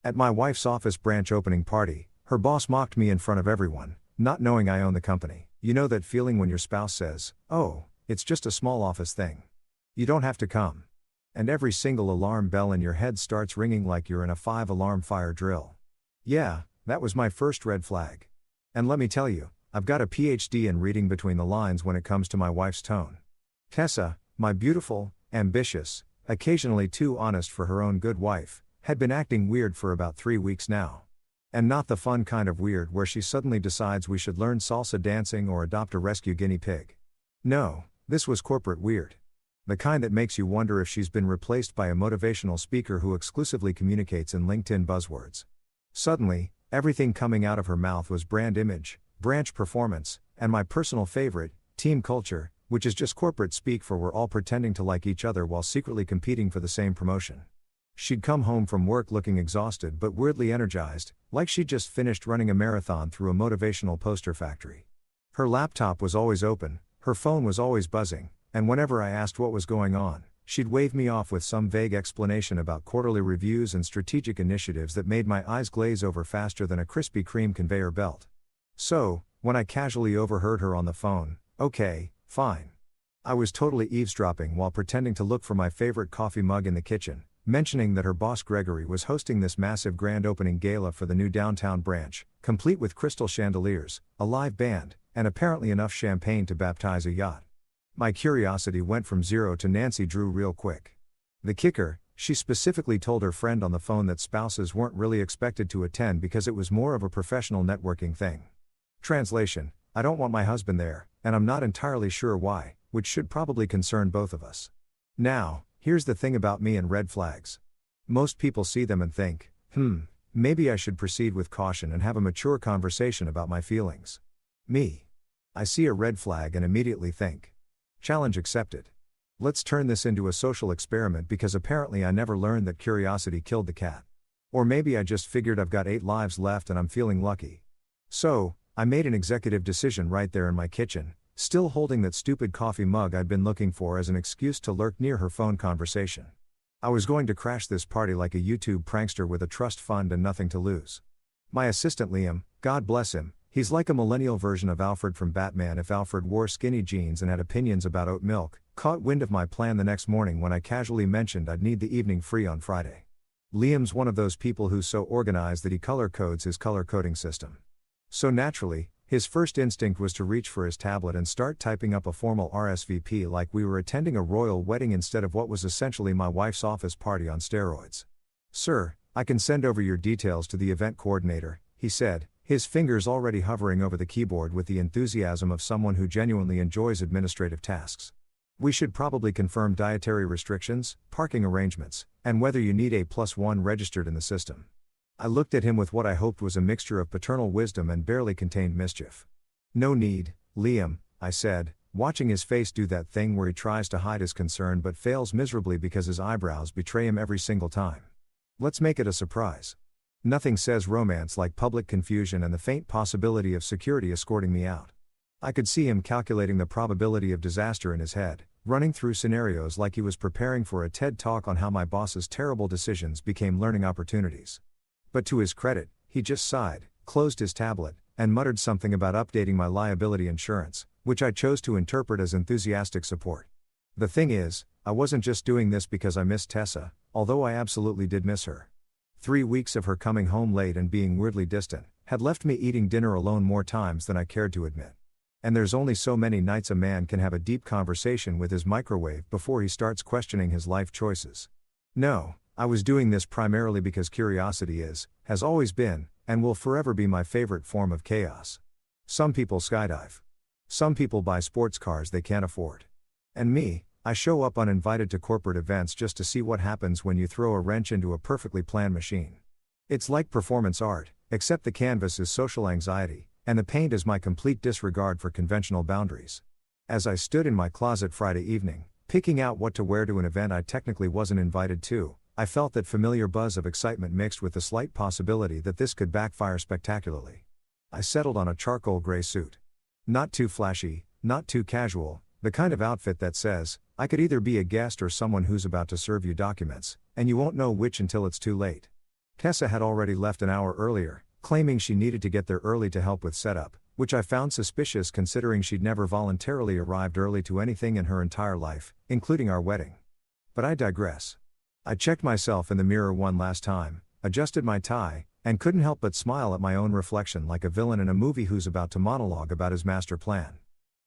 At my wife's office branch opening party, her boss mocked me in front of everyone, not knowing I own the company. You know that feeling when your spouse says, "Oh, it's just a small office thing. You don't have to come." And every single alarm bell in your head starts ringing like you're in a 5-alarm fire drill. Yeah, that was my first red flag. And let me tell you, I've got a PhD in reading between the lines when it comes to my wife's tone. Tessa, my beautiful, ambitious, occasionally too honest for her own good wife, had been acting weird for about 3 weeks now. And not the fun kind of weird where she suddenly decides we should learn salsa dancing or adopt a rescue guinea pig. No, this was corporate weird. The kind that makes you wonder if she's been replaced by a motivational speaker who exclusively communicates in LinkedIn buzzwords. Suddenly, everything coming out of her mouth was brand image, branch performance, and my personal favorite, team culture, which is just corporate speak for we're all pretending to like each other while secretly competing for the same promotion. She'd come home from work looking exhausted but weirdly energized, like she'd just finished running a marathon through a motivational poster factory. Her laptop was always open, her phone was always buzzing, and whenever I asked what was going on, she'd wave me off with some vague explanation about quarterly reviews and strategic initiatives that made my eyes glaze over faster than a Krispy Kreme conveyor belt. So, when I casually overheard her on the phone, "Okay, fine." I was totally eavesdropping while pretending to look for my favorite coffee mug in the kitchen, mentioning that her boss Gregory was hosting this massive grand opening gala for the new downtown branch, complete with crystal chandeliers, a live band, and apparently enough champagne to baptize a yacht. My curiosity went from 0 to Nancy Drew real quick. The kicker, she specifically told her friend on the phone that spouses weren't really expected to attend because it was more of a professional networking thing. Translation: I don't want my husband there, and I'm not entirely sure why, which should probably concern both of us. Now, here's the thing about me and red flags. Most people see them and think, maybe I should proceed with caution and have a mature conversation about my feelings. Me. I see a red flag and immediately think, challenge accepted. Let's turn this into a social experiment because apparently I never learned that curiosity killed the cat. Or maybe I just figured I've got 8 lives left and I'm feeling lucky. So, I made an executive decision right there in my kitchen, still holding that stupid coffee mug I'd been looking for as an excuse to lurk near her phone conversation. I was going to crash this party like a YouTube prankster with a trust fund and nothing to lose. My assistant Liam, God bless him, he's like a millennial version of Alfred from Batman if Alfred wore skinny jeans and had opinions about oat milk, caught wind of my plan the next morning when I casually mentioned I'd need the evening free on Friday. Liam's one of those people who's so organized that he color codes his color coding system. So naturally, his first instinct was to reach for his tablet and start typing up a formal RSVP like we were attending a royal wedding instead of what was essentially my wife's office party on steroids. "Sir, I can send over your details to the event coordinator," he said, his fingers already hovering over the keyboard with the enthusiasm of someone who genuinely enjoys administrative tasks. "We should probably confirm dietary restrictions, parking arrangements, and whether you need A+1 registered in the system." I looked at him with what I hoped was a mixture of paternal wisdom and barely contained mischief. "No need, Liam," I said, watching his face do that thing where he tries to hide his concern but fails miserably because his eyebrows betray him every single time. "Let's make it a surprise." Nothing says romance like public confusion and the faint possibility of security escorting me out. I could see him calculating the probability of disaster in his head, running through scenarios like he was preparing for a TED Talk on how my boss's terrible decisions became learning opportunities. But to his credit, he just sighed, closed his tablet, and muttered something about updating my liability insurance, which I chose to interpret as enthusiastic support. The thing is, I wasn't just doing this because I missed Tessa, although I absolutely did miss her. 3 weeks of her coming home late and being weirdly distant had left me eating dinner alone more times than I cared to admit. And there's only so many nights a man can have a deep conversation with his microwave before he starts questioning his life choices. No, I was doing this primarily because curiosity is, has always been, and will forever be my favorite form of chaos. Some people skydive. Some people buy sports cars they can't afford. And me, I show up uninvited to corporate events just to see what happens when you throw a wrench into a perfectly planned machine. It's like performance art, except the canvas is social anxiety, and the paint is my complete disregard for conventional boundaries. As I stood in my closet Friday evening, picking out what to wear to an event I technically wasn't invited to, I felt that familiar buzz of excitement mixed with the slight possibility that this could backfire spectacularly. I settled on a charcoal gray suit. Not too flashy, not too casual, the kind of outfit that says, I could either be a guest or someone who's about to serve you documents, and you won't know which until it's too late. Tessa had already left an hour earlier, claiming she needed to get there early to help with setup, which I found suspicious considering she'd never voluntarily arrived early to anything in her entire life, including our wedding. But I digress. I checked myself in the mirror one last time, adjusted my tie, and couldn't help but smile at my own reflection like a villain in a movie who's about to monologue about his master plan.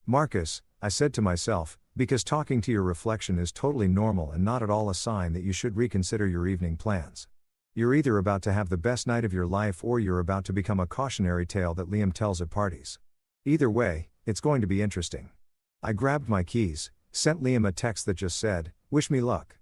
Marcus, I said to myself, because talking to your reflection is totally normal and not at all a sign that you should reconsider your evening plans. You're either about to have the best night of your life or you're about to become a cautionary tale that Liam tells at parties. Either way, it's going to be interesting. I grabbed my keys, sent Liam a text that just said, "Wish me luck."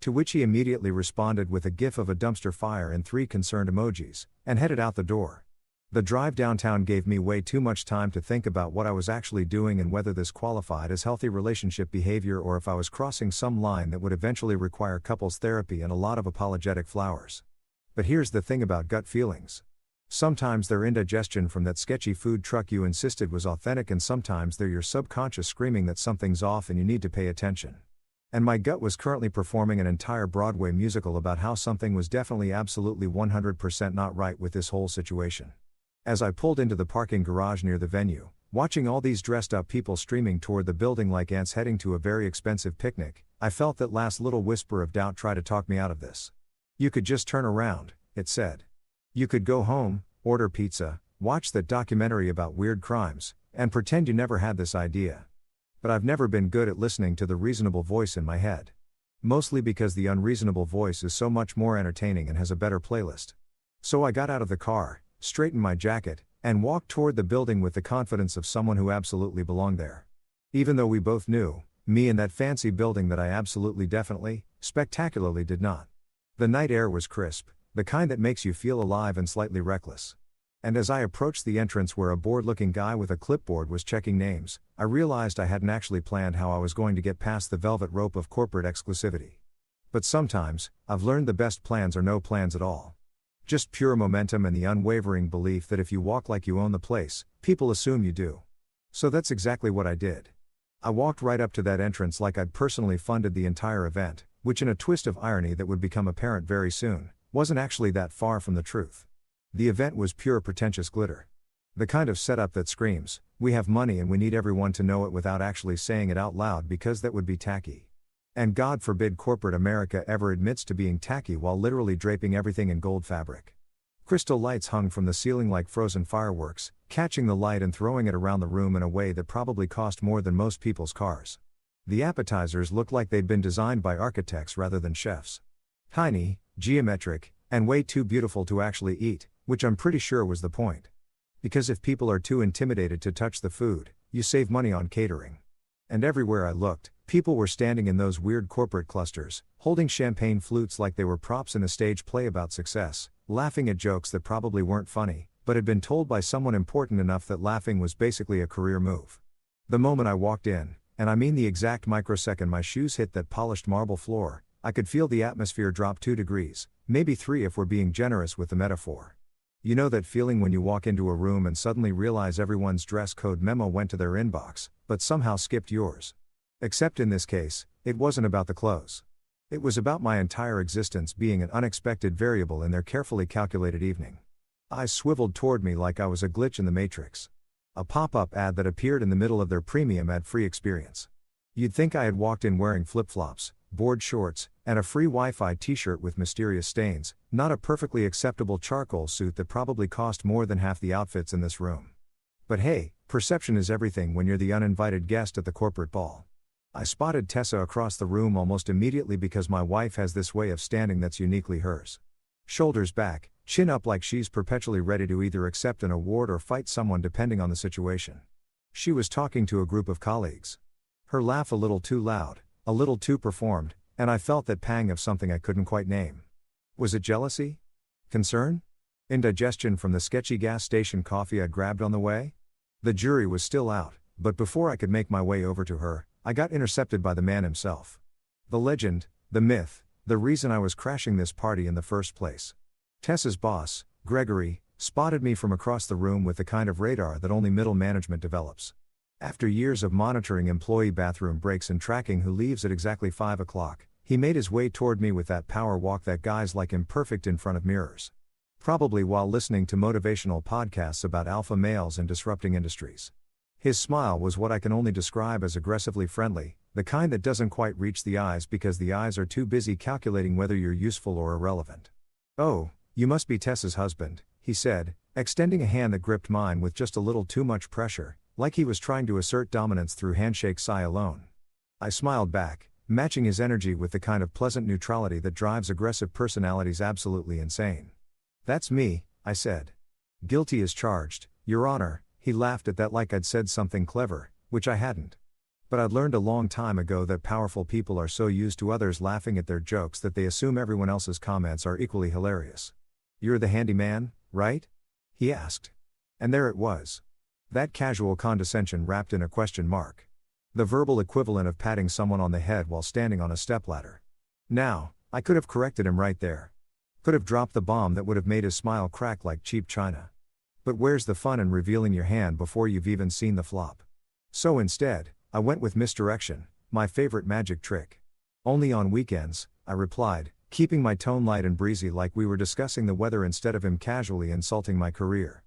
To which he immediately responded with a gif of a dumpster fire and 3 concerned emojis, and headed out the door. The drive downtown gave me way too much time to think about what I was actually doing and whether this qualified as healthy relationship behavior or if I was crossing some line that would eventually require couples therapy and a lot of apologetic flowers. But here's the thing about gut feelings. Sometimes they're indigestion from that sketchy food truck you insisted was authentic, and sometimes they're your subconscious screaming that something's off and you need to pay attention. And my gut was currently performing an entire Broadway musical about how something was definitely absolutely 100% not right with this whole situation. As I pulled into the parking garage near the venue, watching all these dressed up people streaming toward the building like ants heading to a very expensive picnic, I felt that last little whisper of doubt try to talk me out of this. You could just turn around, it said. You could go home, order pizza, watch that documentary about weird crimes, and pretend you never had this idea. But I've never been good at listening to the reasonable voice in my head. Mostly because the unreasonable voice is so much more entertaining and has a better playlist. So I got out of the car, straightened my jacket, and walked toward the building with the confidence of someone who absolutely belonged there. Even though we both knew, me and that fancy building, that I absolutely definitely, spectacularly did not. The night air was crisp, the kind that makes you feel alive and slightly reckless. And as I approached the entrance where a bored-looking guy with a clipboard was checking names, I realized I hadn't actually planned how I was going to get past the velvet rope of corporate exclusivity. But sometimes, I've learned the best plans are no plans at all. Just pure momentum and the unwavering belief that if you walk like you own the place, people assume you do. So that's exactly what I did. I walked right up to that entrance like I'd personally funded the entire event, which in a twist of irony that would become apparent very soon, wasn't actually that far from the truth. The event was pure pretentious glitter. The kind of setup that screams, "We have money and we need everyone to know it," without actually saying it out loud because that would be tacky. And God forbid corporate America ever admits to being tacky while literally draping everything in gold fabric. Crystal lights hung from the ceiling like frozen fireworks, catching the light and throwing it around the room in a way that probably cost more than most people's cars. The appetizers looked like they'd been designed by architects rather than chefs. Tiny, geometric, and way too beautiful to actually eat, which I'm pretty sure was the point. Because if people are too intimidated to touch the food, you save money on catering. And everywhere I looked, people were standing in those weird corporate clusters, holding champagne flutes like they were props in a stage play about success, laughing at jokes that probably weren't funny, but had been told by someone important enough that laughing was basically a career move. The moment I walked in, and I mean the exact microsecond my shoes hit that polished marble floor, I could feel the atmosphere drop 2 degrees, maybe 3 if we're being generous with the metaphor. You know that feeling when you walk into a room and suddenly realize everyone's dress code memo went to their inbox, but somehow skipped yours. Except in this case, it wasn't about the clothes. It was about my entire existence being an unexpected variable in their carefully calculated evening. Eyes swiveled toward me like I was a glitch in the Matrix. A pop-up ad that appeared in the middle of their premium ad-free experience. You'd think I had walked in wearing flip-flops, board shorts, and a free Wi-Fi t-shirt with mysterious stains, not a perfectly acceptable charcoal suit that probably cost more than half the outfits in this room. But hey, perception is everything when you're the uninvited guest at the corporate ball. I spotted Tessa across the room almost immediately because my wife has this way of standing that's uniquely hers. Shoulders back, chin up like she's perpetually ready to either accept an award or fight someone depending on the situation. She was talking to a group of colleagues. Her laugh a little too loud, a little too performed, and I felt that pang of something I couldn't quite name. Was it jealousy? Concern? Indigestion from the sketchy gas station coffee I'd grabbed on the way? The jury was still out, but before I could make my way over to her, I got intercepted by the man himself. The legend, the myth, the reason I was crashing this party in the first place. Tessa's boss, Gregory, spotted me from across the room with the kind of radar that only middle management develops. After years of monitoring employee bathroom breaks and tracking who leaves at exactly 5 o'clock, he made his way toward me with that power walk that guys like imperfect in front of mirrors. Probably while listening to motivational podcasts about alpha males and disrupting industries. His smile was what I can only describe as aggressively friendly, the kind that doesn't quite reach the eyes because the eyes are too busy calculating whether you're useful or irrelevant. "Oh, you must be Tessa's husband," he said, extending a hand that gripped mine with just a little too much pressure, like he was trying to assert dominance through handshake sigh alone. I smiled back, matching his energy with the kind of pleasant neutrality that drives aggressive personalities absolutely insane. "That's me," I said. "Guilty as charged, Your Honor." He laughed at that like I'd said something clever, which I hadn't. But I'd learned a long time ago that powerful people are so used to others laughing at their jokes that they assume everyone else's comments are equally hilarious. "You're the handyman, right?" he asked. And there it was. That casual condescension wrapped in a question mark. The verbal equivalent of patting someone on the head while standing on a stepladder. Now, I could have corrected him right there. Could have dropped the bomb that would have made his smile crack like cheap china. But where's the fun in revealing your hand before you've even seen the flop? So instead, I went with misdirection, my favorite magic trick. "Only on weekends," I replied, keeping my tone light and breezy like we were discussing the weather instead of him casually insulting my career.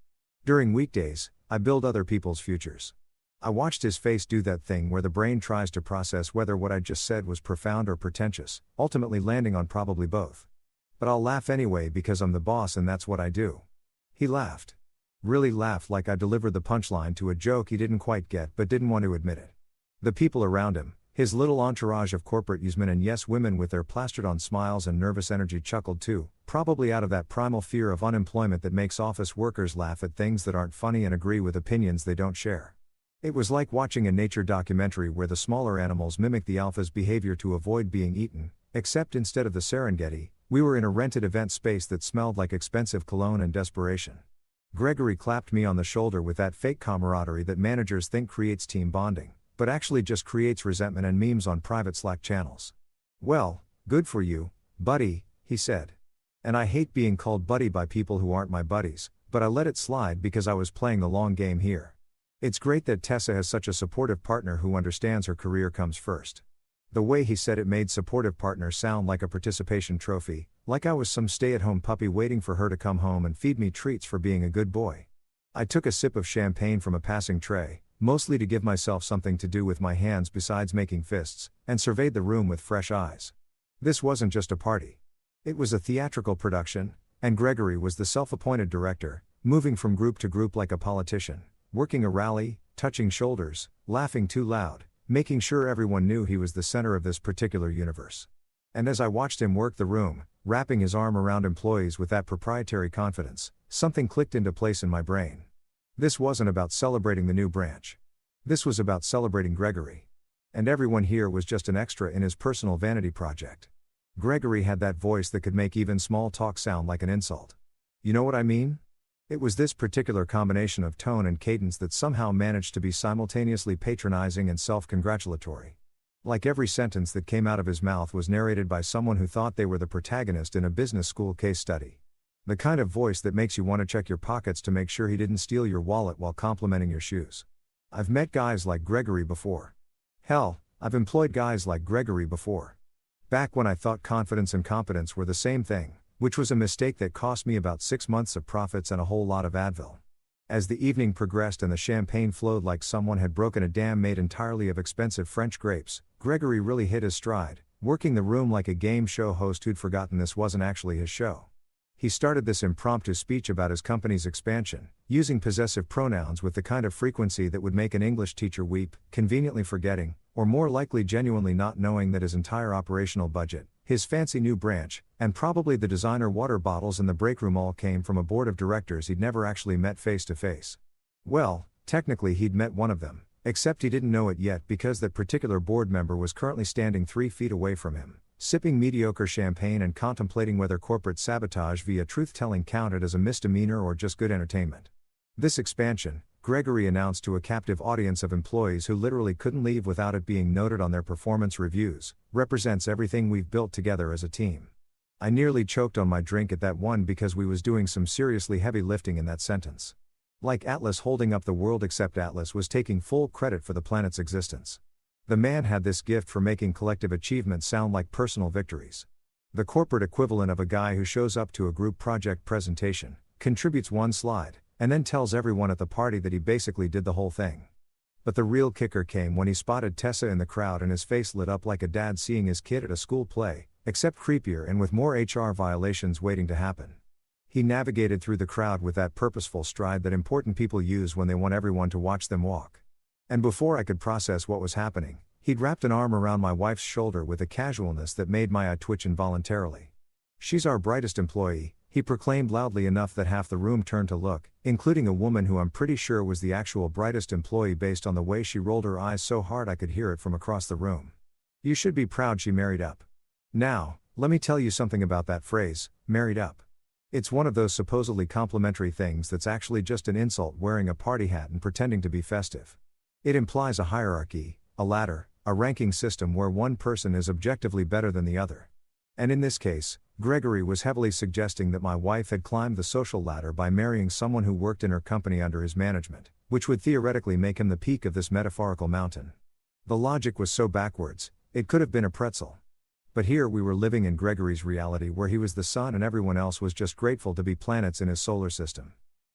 "During weekdays, I build other people's futures." I watched his face do that thing where the brain tries to process whether what I just said was profound or pretentious, ultimately landing on probably both. But I'll laugh anyway because I'm the boss and that's what I do. He laughed. Really laughed like I delivered the punchline to a joke he didn't quite get but didn't want to admit it. The people around him, his little entourage of corporate yesmen and yes women with their plastered-on smiles and nervous energy chuckled too, probably out of that primal fear of unemployment that makes office workers laugh at things that aren't funny and agree with opinions they don't share. It was like watching a nature documentary where the smaller animals mimic the alpha's behavior to avoid being eaten, except instead of the Serengeti, we were in a rented event space that smelled like expensive cologne and desperation. Gregory clapped me on the shoulder with that fake camaraderie that managers think creates team bonding, but actually just creates resentment and memes on private Slack channels. "Well, good for you, buddy," he said. And I hate being called buddy by people who aren't my buddies, but I let it slide because I was playing the long game here. It's great that Tessa has such a supportive partner who understands her career comes first. The way he said it made supportive partner sound like a participation trophy, like I was some stay-at-home puppy waiting for her to come home and feed me treats for being a good boy. I took a sip of champagne from a passing tray, mostly to give myself something to do with my hands besides making fists, and surveyed the room with fresh eyes. This wasn't just a party. It was a theatrical production, and Gregory was the self-appointed director, moving from group to group like a politician, working a rally, touching shoulders, laughing too loud, making sure everyone knew he was the center of this particular universe. And as I watched him work the room, wrapping his arm around employees with that proprietary confidence, something clicked into place in my brain. This wasn't about celebrating the new branch. This was about celebrating Gregory. And everyone here was just an extra in his personal vanity project. Gregory had that voice that could make even small talk sound like an insult. You know what I mean? It was this particular combination of tone and cadence that somehow managed to be simultaneously patronizing and self-congratulatory. Like every sentence that came out of his mouth was narrated by someone who thought they were the protagonist in a business school case study. The kind of voice that makes you want to check your pockets to make sure he didn't steal your wallet while complimenting your shoes. I've met guys like Gregory before. Hell, I've employed guys like Gregory before. Back when I thought confidence and competence were the same thing, which was a mistake that cost me about 6 months of profits and a whole lot of Advil. As the evening progressed and the champagne flowed like someone had broken a dam made entirely of expensive French grapes, Gregory really hit his stride, working the room like a game show host who'd forgotten this wasn't actually his show. He started this impromptu speech about his company's expansion, using possessive pronouns with the kind of frequency that would make an English teacher weep, conveniently forgetting, or more likely genuinely not knowing that his entire operational budget, his fancy new branch, and probably the designer water bottles in the break room all came from a board of directors he'd never actually met face to face. Well, technically he'd met one of them, except he didn't know it yet because that particular board member was currently standing 3 feet away from him, sipping mediocre champagne and contemplating whether corporate sabotage via truth-telling counted as a misdemeanor or just good entertainment. This expansion, Gregory announced to a captive audience of employees who literally couldn't leave without it being noted on their performance reviews, represents everything we've built together as a team. I nearly choked on my drink at that one because we was doing some seriously heavy lifting in that sentence. Like Atlas holding up the world, except Atlas was taking full credit for the planet's existence. The man had this gift for making collective achievements sound like personal victories. The corporate equivalent of a guy who shows up to a group project presentation, contributes one slide, and then tells everyone at the party that he basically did the whole thing. But the real kicker came when he spotted Tessa in the crowd and his face lit up like a dad seeing his kid at a school play, except creepier and with more HR violations waiting to happen. He navigated through the crowd with that purposeful stride that important people use when they want everyone to watch them walk. And before I could process what was happening, he'd wrapped an arm around my wife's shoulder with a casualness that made my eye twitch involuntarily. "She's our brightest employee," he proclaimed loudly enough that half the room turned to look, including a woman who I'm pretty sure was the actual brightest employee based on the way she rolled her eyes so hard I could hear it from across the room. "You should be proud she married up." Now, let me tell you something about that phrase, married up. It's one of those supposedly complimentary things that's actually just an insult wearing a party hat and pretending to be festive. It implies a hierarchy, a ladder, a ranking system where one person is objectively better than the other. And in this case, Gregory was heavily suggesting that my wife had climbed the social ladder by marrying someone who worked in her company under his management, which would theoretically make him the peak of this metaphorical mountain. The logic was so backwards, it could have been a pretzel. But here we were living in Gregory's reality where he was the sun and everyone else was just grateful to be planets in his solar system.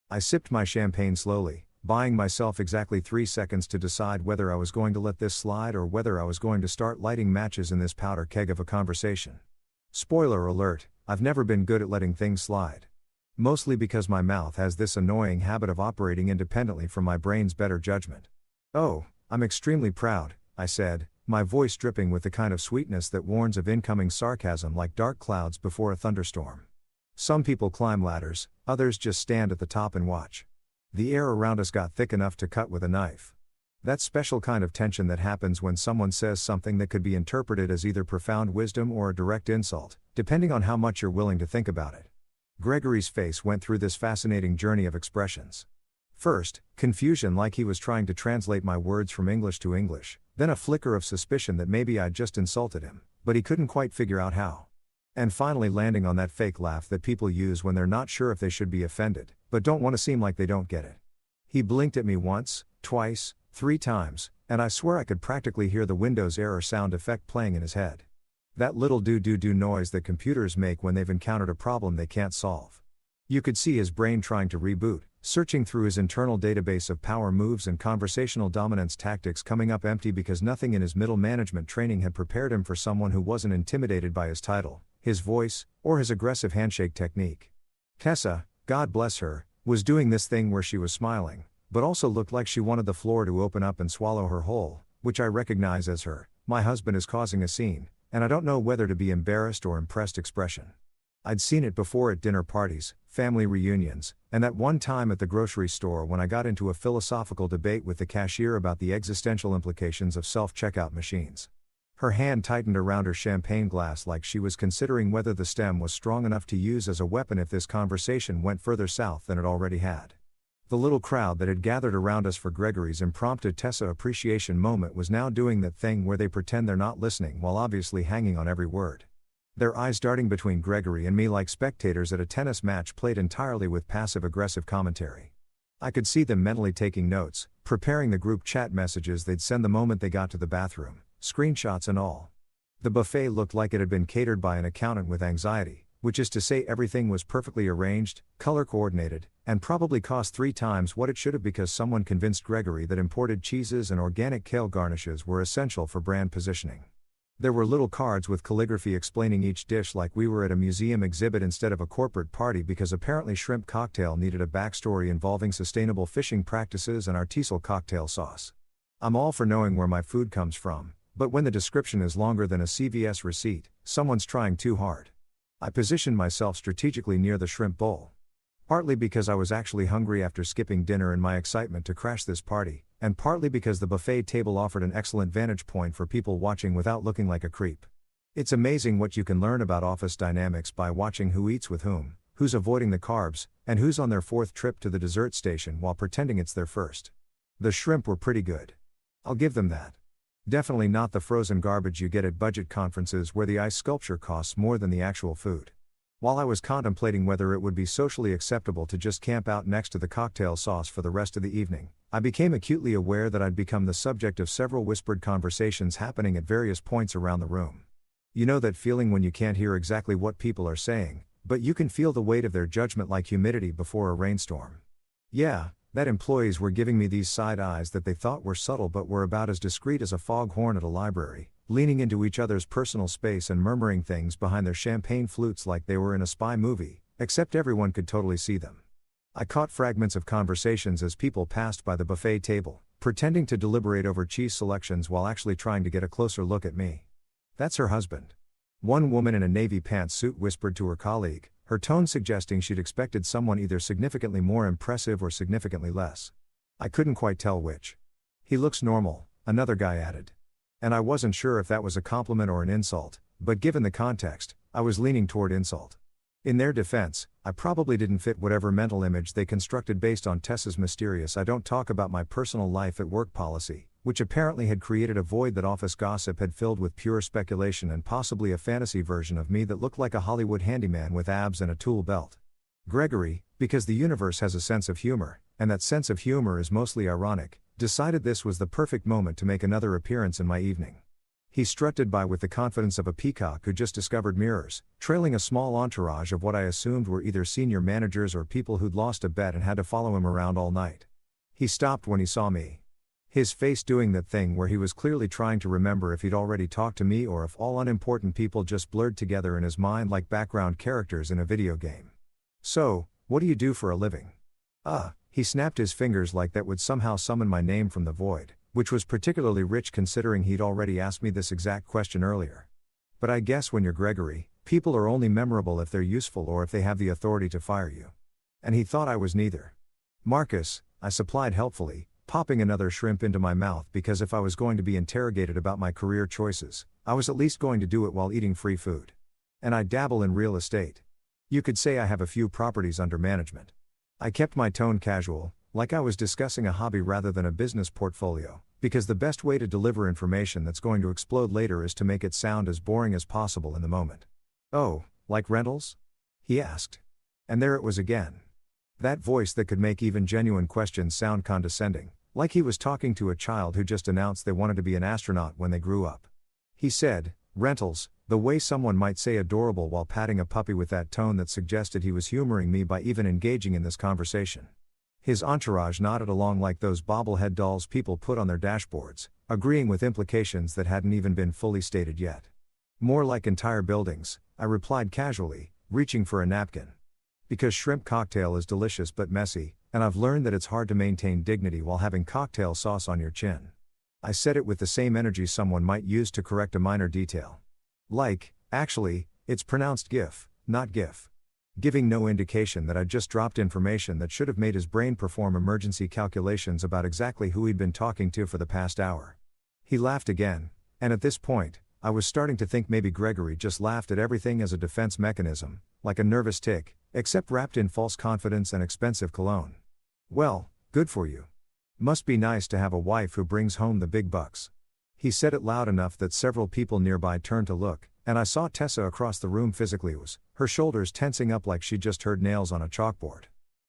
I sipped my champagne slowly, buying myself exactly 3 seconds to decide whether I was going to let this slide or whether I was going to start lighting matches in this powder keg of a conversation. Spoiler alert, I've never been good at letting things slide. Mostly because my mouth has this annoying habit of operating independently from my brain's better judgment. "Oh, I'm extremely proud," I said, my voice dripping with the kind of sweetness that warns of incoming sarcasm like dark clouds before a thunderstorm. Some people climb ladders, others just stand at the top and watch. The air around us got thick enough to cut with a knife. That special kind of tension that happens when someone says something that could be interpreted as either profound wisdom or a direct insult, depending on how much you're willing to think about it. Gregory's face went through this fascinating journey of expressions. First, confusion like he was trying to translate my words from English to English, then a flicker of suspicion that maybe I'd just insulted him, but he couldn't quite figure out how. And finally landing on that fake laugh that people use when they're not sure if they should be offended, but don't want to seem like they don't get it. He blinked at me once, twice, 3 times, and I swear I could practically hear the Windows error sound effect playing in his head. That little do-do-do noise that computers make when they've encountered a problem they can't solve. You could see his brain trying to reboot, searching through his internal database of power moves and conversational dominance tactics coming up empty because nothing in his middle management training had prepared him for someone who wasn't intimidated by his title, his voice, or his aggressive handshake technique. Tessa, God bless her, was doing this thing where she was smiling, but also looked like she wanted the floor to open up and swallow her whole, which I recognize as her, "my husband is causing a scene," and I don't know whether to be embarrassed or impressed expression. I'd seen it before at dinner parties, family reunions, and that one time at the grocery store when I got into a philosophical debate with the cashier about the existential implications of self-checkout machines. Her hand tightened around her champagne glass like she was considering whether the stem was strong enough to use as a weapon if this conversation went further south than it already had. The little crowd that had gathered around us for Gregory's impromptu Tessa appreciation moment was now doing that thing where they pretend they're not listening while obviously hanging on every word. Their eyes darting between Gregory and me like spectators at a tennis match played entirely with passive-aggressive commentary. I could see them mentally taking notes, preparing the group chat messages they'd send the moment they got to the bathroom, screenshots and all. The buffet looked like it had been catered by an accountant with anxiety, which is to say everything was perfectly arranged, color-coordinated, and probably cost 3 times what it should have because someone convinced Gregory that imported cheeses and organic kale garnishes were essential for brand positioning. There were little cards with calligraphy explaining each dish like we were at a museum exhibit instead of a corporate party because apparently shrimp cocktail needed a backstory involving sustainable fishing practices and artisanal cocktail sauce. I'm all for knowing where my food comes from, but when the description is longer than a CVS receipt, someone's trying too hard. I positioned myself strategically near the shrimp bowl. Partly because I was actually hungry after skipping dinner in my excitement to crash this party, and partly because the buffet table offered an excellent vantage point for people watching without looking like a creep. It's amazing what you can learn about office dynamics by watching who eats with whom, who's avoiding the carbs, and who's on their 4th trip to the dessert station while pretending it's their first. The shrimp were pretty good. I'll give them that. Definitely not the frozen garbage you get at budget conferences where the ice sculpture costs more than the actual food. While I was contemplating whether it would be socially acceptable to just camp out next to the cocktail sauce for the rest of the evening, I became acutely aware that I'd become the subject of several whispered conversations happening at various points around the room. You know that feeling when you can't hear exactly what people are saying, but you can feel the weight of their judgment like humidity before a rainstorm. Yeah, that employees were giving me these side eyes that they thought were subtle but were about as discreet as a foghorn at a library, leaning into each other's personal space and murmuring things behind their champagne flutes like they were in a spy movie, except everyone could totally see them. I caught fragments of conversations as people passed by the buffet table, pretending to deliberate over cheese selections while actually trying to get a closer look at me. That's her husband. One woman in a navy pantsuit whispered to her colleague, her tone suggesting she'd expected someone either significantly more impressive or significantly less. I couldn't quite tell which. He looks normal, another guy added. And I wasn't sure if that was a compliment or an insult, but given the context, I was leaning toward insult. In their defense, I probably didn't fit whatever mental image they constructed based on Tessa's mysterious "I don't talk about my personal life at work" policy, which apparently had created a void that office gossip had filled with pure speculation and possibly a fantasy version of me that looked like a Hollywood handyman with abs and a tool belt. Gregory, because the universe has a sense of humor, and that sense of humor is mostly ironic, decided this was the perfect moment to make another appearance in my evening. He strutted by with the confidence of a peacock who just discovered mirrors, trailing a small entourage of what I assumed were either senior managers or people who'd lost a bet and had to follow him around all night. He stopped when he saw me. His face doing that thing where he was clearly trying to remember if he'd already talked to me or if all unimportant people just blurred together in his mind like background characters in a video game. "So, what do you do for a living?" He snapped his fingers like that would somehow summon my name from the void, which was particularly rich considering he'd already asked me this exact question earlier. "But I guess when you're Gregory, people are only memorable if they're useful or if they have the authority to fire you." And he thought I was neither. "Marcus," I supplied helpfully, popping another shrimp into my mouth because if I was going to be interrogated about my career choices, I was at least going to do it while eating free food. "And I dabble in real estate. You could say I have a few properties under management." I kept my tone casual, like I was discussing a hobby rather than a business portfolio, because the best way to deliver information that's going to explode later is to make it sound as boring as possible in the moment. "Oh, like rentals?" he asked. And there it was again. That voice that could make even genuine questions sound condescending, like he was talking to a child who just announced they wanted to be an astronaut when they grew up. He said, "Rentals," the way someone might say adorable while patting a puppy with that tone that suggested he was humoring me by even engaging in this conversation. His entourage nodded along like those bobblehead dolls people put on their dashboards, agreeing with implications that hadn't even been fully stated yet. "More like entire buildings," I replied casually, reaching for a napkin. Because shrimp cocktail is delicious but messy, and I've learned that it's hard to maintain dignity while having cocktail sauce on your chin. I said it with the same energy someone might use to correct a minor detail. Like, actually, it's pronounced GIF, not GIF. Giving no indication that I'd just dropped information that should have made his brain perform emergency calculations about exactly who he'd been talking to for the past hour. He laughed again, and at this point, I was starting to think maybe Gregory just laughed at everything as a defense mechanism, like a nervous tic, except wrapped in false confidence and expensive cologne. "Well, good for you. Must be nice to have a wife who brings home the big bucks." He said it loud enough that several people nearby turned to look, and I saw Tessa across the room physically was, her shoulders tensing up like she'd just heard nails on a chalkboard.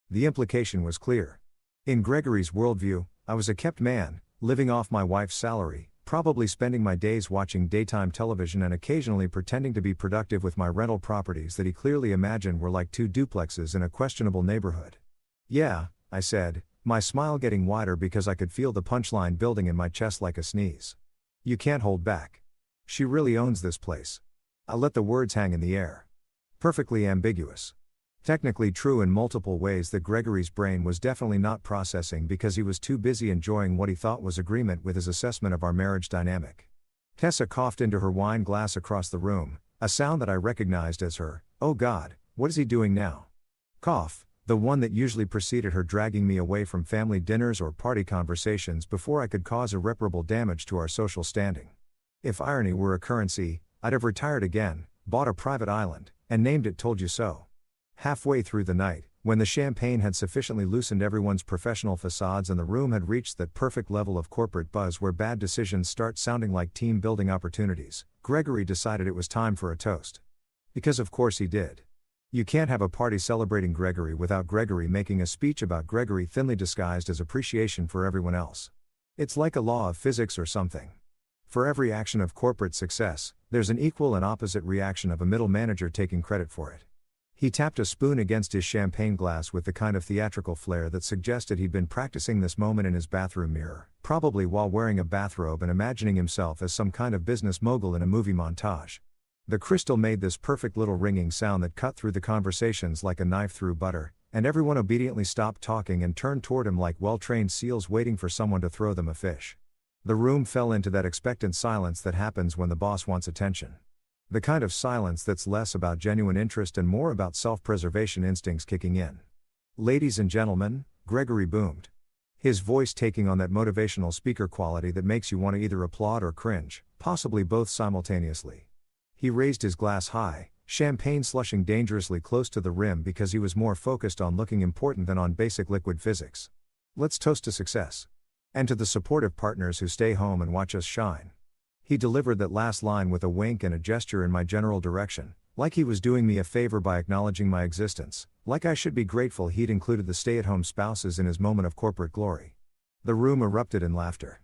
The implication was clear. In Gregory's worldview, I was a kept man, living off my wife's salary, probably spending my days watching daytime television and occasionally pretending to be productive with my rental properties that he clearly imagined were like two duplexes in a questionable neighborhood. "Yeah," I said, my smile getting wider because I could feel the punchline building in my chest like a sneeze. "You can't hold back. She really owns this place." I let the words hang in the air. Perfectly ambiguous. Technically true in multiple ways that Gregory's brain was definitely not processing because he was too busy enjoying what he thought was agreement with his assessment of our marriage dynamic. Tessa coughed into her wine glass across the room, a sound that I recognized as her, "Oh God, what is he doing now?" cough, the one that usually preceded her dragging me away from family dinners or party conversations before I could cause irreparable damage to our social standing. If irony were a currency, I'd have retired again, bought a private island, and named it Told You So. Halfway through the night, when the champagne had sufficiently loosened everyone's professional facades and the room had reached that perfect level of corporate buzz where bad decisions start sounding like team-building opportunities, Gregory decided it was time for a toast. Because of course he did. You can't have a party celebrating Gregory without Gregory making a speech about Gregory thinly disguised as appreciation for everyone else. It's like a law of physics or something. For every action of corporate success, there's an equal and opposite reaction of a middle manager taking credit for it. He tapped a spoon against his champagne glass with the kind of theatrical flair that suggested he'd been practicing this moment in his bathroom mirror, probably while wearing a bathrobe and imagining himself as some kind of business mogul in a movie montage. The crystal made this perfect little ringing sound that cut through the conversations like a knife through butter, and everyone obediently stopped talking and turned toward him like well-trained seals waiting for someone to throw them a fish. The room fell into that expectant silence that happens when the boss wants attention. The kind of silence that's less about genuine interest and more about self-preservation instincts kicking in. "Ladies and gentlemen," Gregory boomed. His voice taking on that motivational speaker quality that makes you want to either applaud or cringe, possibly both simultaneously. He raised his glass high, champagne slushing dangerously close to the rim because he was more focused on looking important than on basic liquid physics. "Let's toast to success. And to the supportive partners who stay home and watch us shine." He delivered that last line with a wink and a gesture in my general direction, like he was doing me a favor by acknowledging my existence, like I should be grateful he'd included the stay-at-home spouses in his moment of corporate glory. The room erupted in laughter.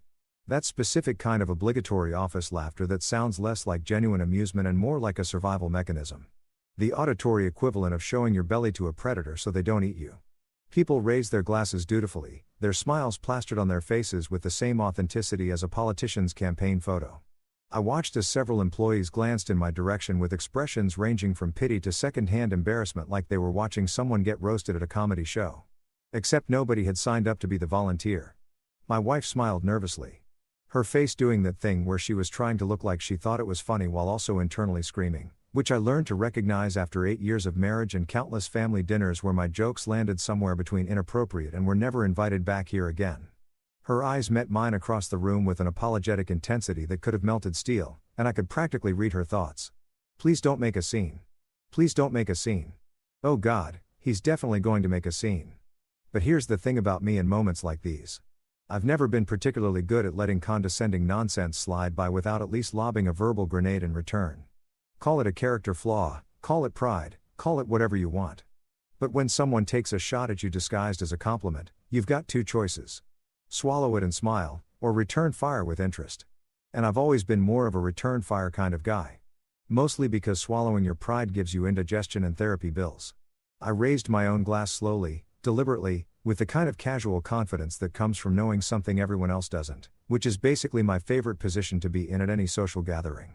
That specific kind of obligatory office laughter that sounds less like genuine amusement and more like a survival mechanism. The auditory equivalent of showing your belly to a predator so they don't eat you. People raised their glasses dutifully, their smiles plastered on their faces with the same authenticity as a politician's campaign photo. I watched as several employees glanced in my direction with expressions ranging from pity to second-hand embarrassment like they were watching someone get roasted at a comedy show. Except nobody had signed up to be the volunteer. My wife smiled nervously. Her face doing that thing where she was trying to look like she thought it was funny while also internally screaming, which I learned to recognize after 8 years of marriage and countless family dinners where my jokes landed somewhere between inappropriate and were never invited back here again. Her eyes met mine across the room with an apologetic intensity that could have melted steel, and I could practically read her thoughts. "Please don't make a scene. Please don't make a scene. Oh God, he's definitely going to make a scene." But here's the thing about me in moments like these. I've never been particularly good at letting condescending nonsense slide by without at least lobbing a verbal grenade in return. Call it a character flaw, call it pride, call it whatever you want. But when someone takes a shot at you disguised as a compliment, you've got two choices. Swallow it and smile, or return fire with interest. And I've always been more of a return fire kind of guy. Mostly because swallowing your pride gives you indigestion and therapy bills. I raised my own glass slowly, deliberately, with the kind of casual confidence that comes from knowing something everyone else doesn't, which is basically my favorite position to be in at any social gathering.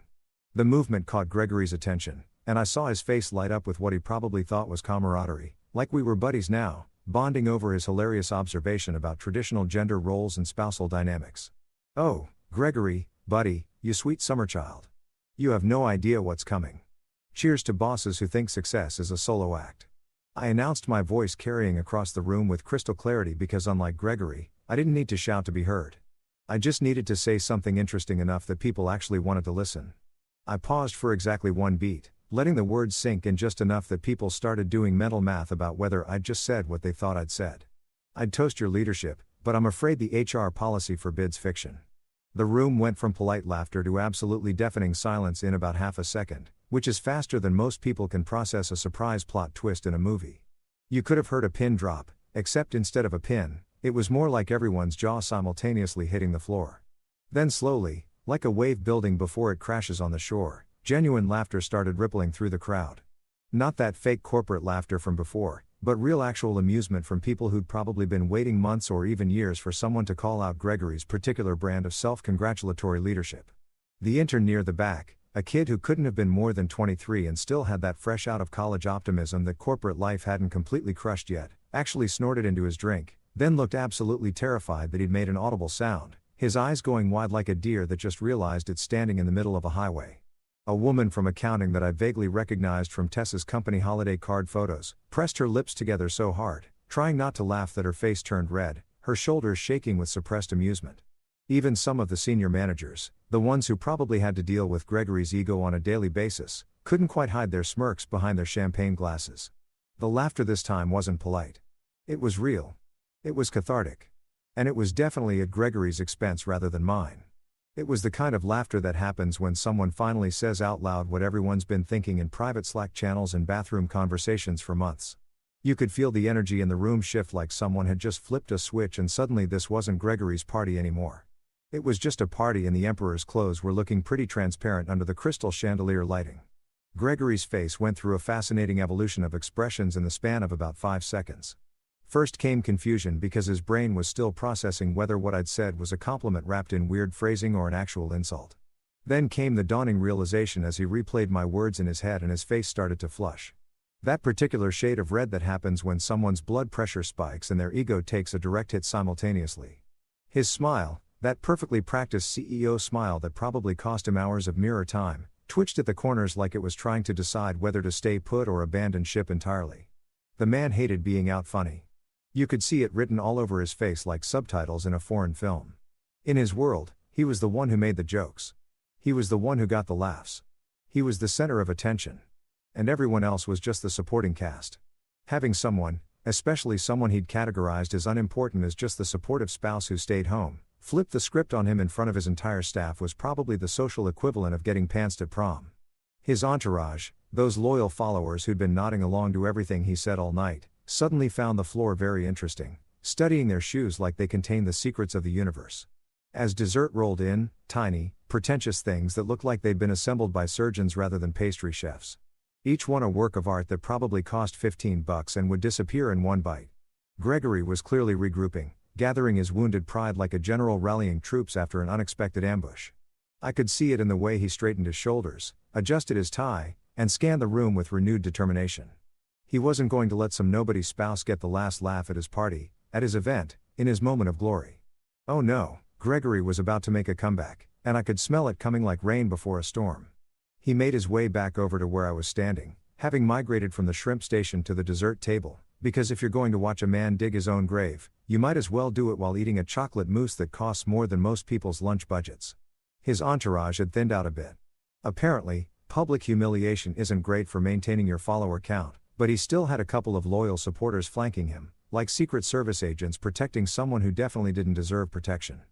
The movement caught Gregory's attention, and I saw his face light up with what he probably thought was camaraderie, like we were buddies now, bonding over his hilarious observation about traditional gender roles and spousal dynamics. "Oh, Gregory, buddy, you sweet summer child. You have no idea what's coming. Cheers to bosses who think success is a solo act." I announced, my voice carrying across the room with crystal clarity because unlike Gregory, I didn't need to shout to be heard. I just needed to say something interesting enough that people actually wanted to listen. I paused for exactly one beat, letting the words sink in just enough that people started doing mental math about whether I'd just said what they thought I'd said. "I'd toast your leadership, but I'm afraid the HR policy forbids fiction." The room went from polite laughter to absolutely deafening silence in about half a second, which is faster than most people can process a surprise plot twist in a movie. You could have heard a pin drop, except instead of a pin, it was more like everyone's jaw simultaneously hitting the floor. Then slowly, like a wave building before it crashes on the shore, genuine laughter started rippling through the crowd. Not that fake corporate laughter from before, but real actual amusement from people who'd probably been waiting months or even years for someone to call out Gregory's particular brand of self-congratulatory leadership. The intern near the back, a kid who couldn't have been more than 23 and still had that fresh out of college optimism that corporate life hadn't completely crushed yet, actually snorted into his drink, then looked absolutely terrified that he'd made an audible sound, his eyes going wide like a deer that just realized it's standing in the middle of a highway. A woman from accounting that I vaguely recognized from Tessa's company holiday card photos, pressed her lips together so hard, trying not to laugh that her face turned red, her shoulders shaking with suppressed amusement. Even some of the senior managers, the ones who probably had to deal with Gregory's ego on a daily basis, couldn't quite hide their smirks behind their champagne glasses. The laughter this time wasn't polite. It was real. It was cathartic. And it was definitely at Gregory's expense rather than mine. It was the kind of laughter that happens when someone finally says out loud what everyone's been thinking in private Slack channels and bathroom conversations for months. You could feel the energy in the room shift like someone had just flipped a switch and suddenly this wasn't Gregory's party anymore. It was just a party and the Emperor's clothes were looking pretty transparent under the crystal chandelier lighting. Gregory's face went through a fascinating evolution of expressions in the span of about 5 seconds. First came confusion because his brain was still processing whether what I'd said was a compliment wrapped in weird phrasing or an actual insult. Then came the dawning realization as he replayed my words in his head and his face started to flush. That particular shade of red that happens when someone's blood pressure spikes and their ego takes a direct hit simultaneously. His smile, that perfectly practiced CEO smile that probably cost him hours of mirror time, twitched at the corners like it was trying to decide whether to stay put or abandon ship entirely. The man hated being out funny. You could see it written all over his face like subtitles in a foreign film. In his world, he was the one who made the jokes. He was the one who got the laughs. He was the center of attention. And everyone else was just the supporting cast. Having someone, especially someone he'd categorized as unimportant as just the supportive spouse who stayed home, flipped the script on him in front of his entire staff was probably the social equivalent of getting pantsed at prom. His entourage, those loyal followers who'd been nodding along to everything he said all night, suddenly found the floor very interesting, studying their shoes like they contained the secrets of the universe. As dessert rolled in, tiny, pretentious things that looked like they'd been assembled by surgeons rather than pastry chefs. Each one a work of art that probably cost $15 and would disappear in one bite. Gregory was clearly regrouping, gathering his wounded pride like a general rallying troops after an unexpected ambush. I could see it in the way he straightened his shoulders, adjusted his tie, and scanned the room with renewed determination. He wasn't going to let some nobody's spouse get the last laugh at his party, at his event, in his moment of glory. Oh no, Gregory was about to make a comeback, and I could smell it coming like rain before a storm. He made his way back over to where I was standing, having migrated from the shrimp station to the dessert table, because if you're going to watch a man dig his own grave, you might as well do it while eating a chocolate mousse that costs more than most people's lunch budgets. His entourage had thinned out a bit. Apparently, public humiliation isn't great for maintaining your follower count, but he still had a couple of loyal supporters flanking him, like Secret Service agents protecting someone who definitely didn't deserve protection.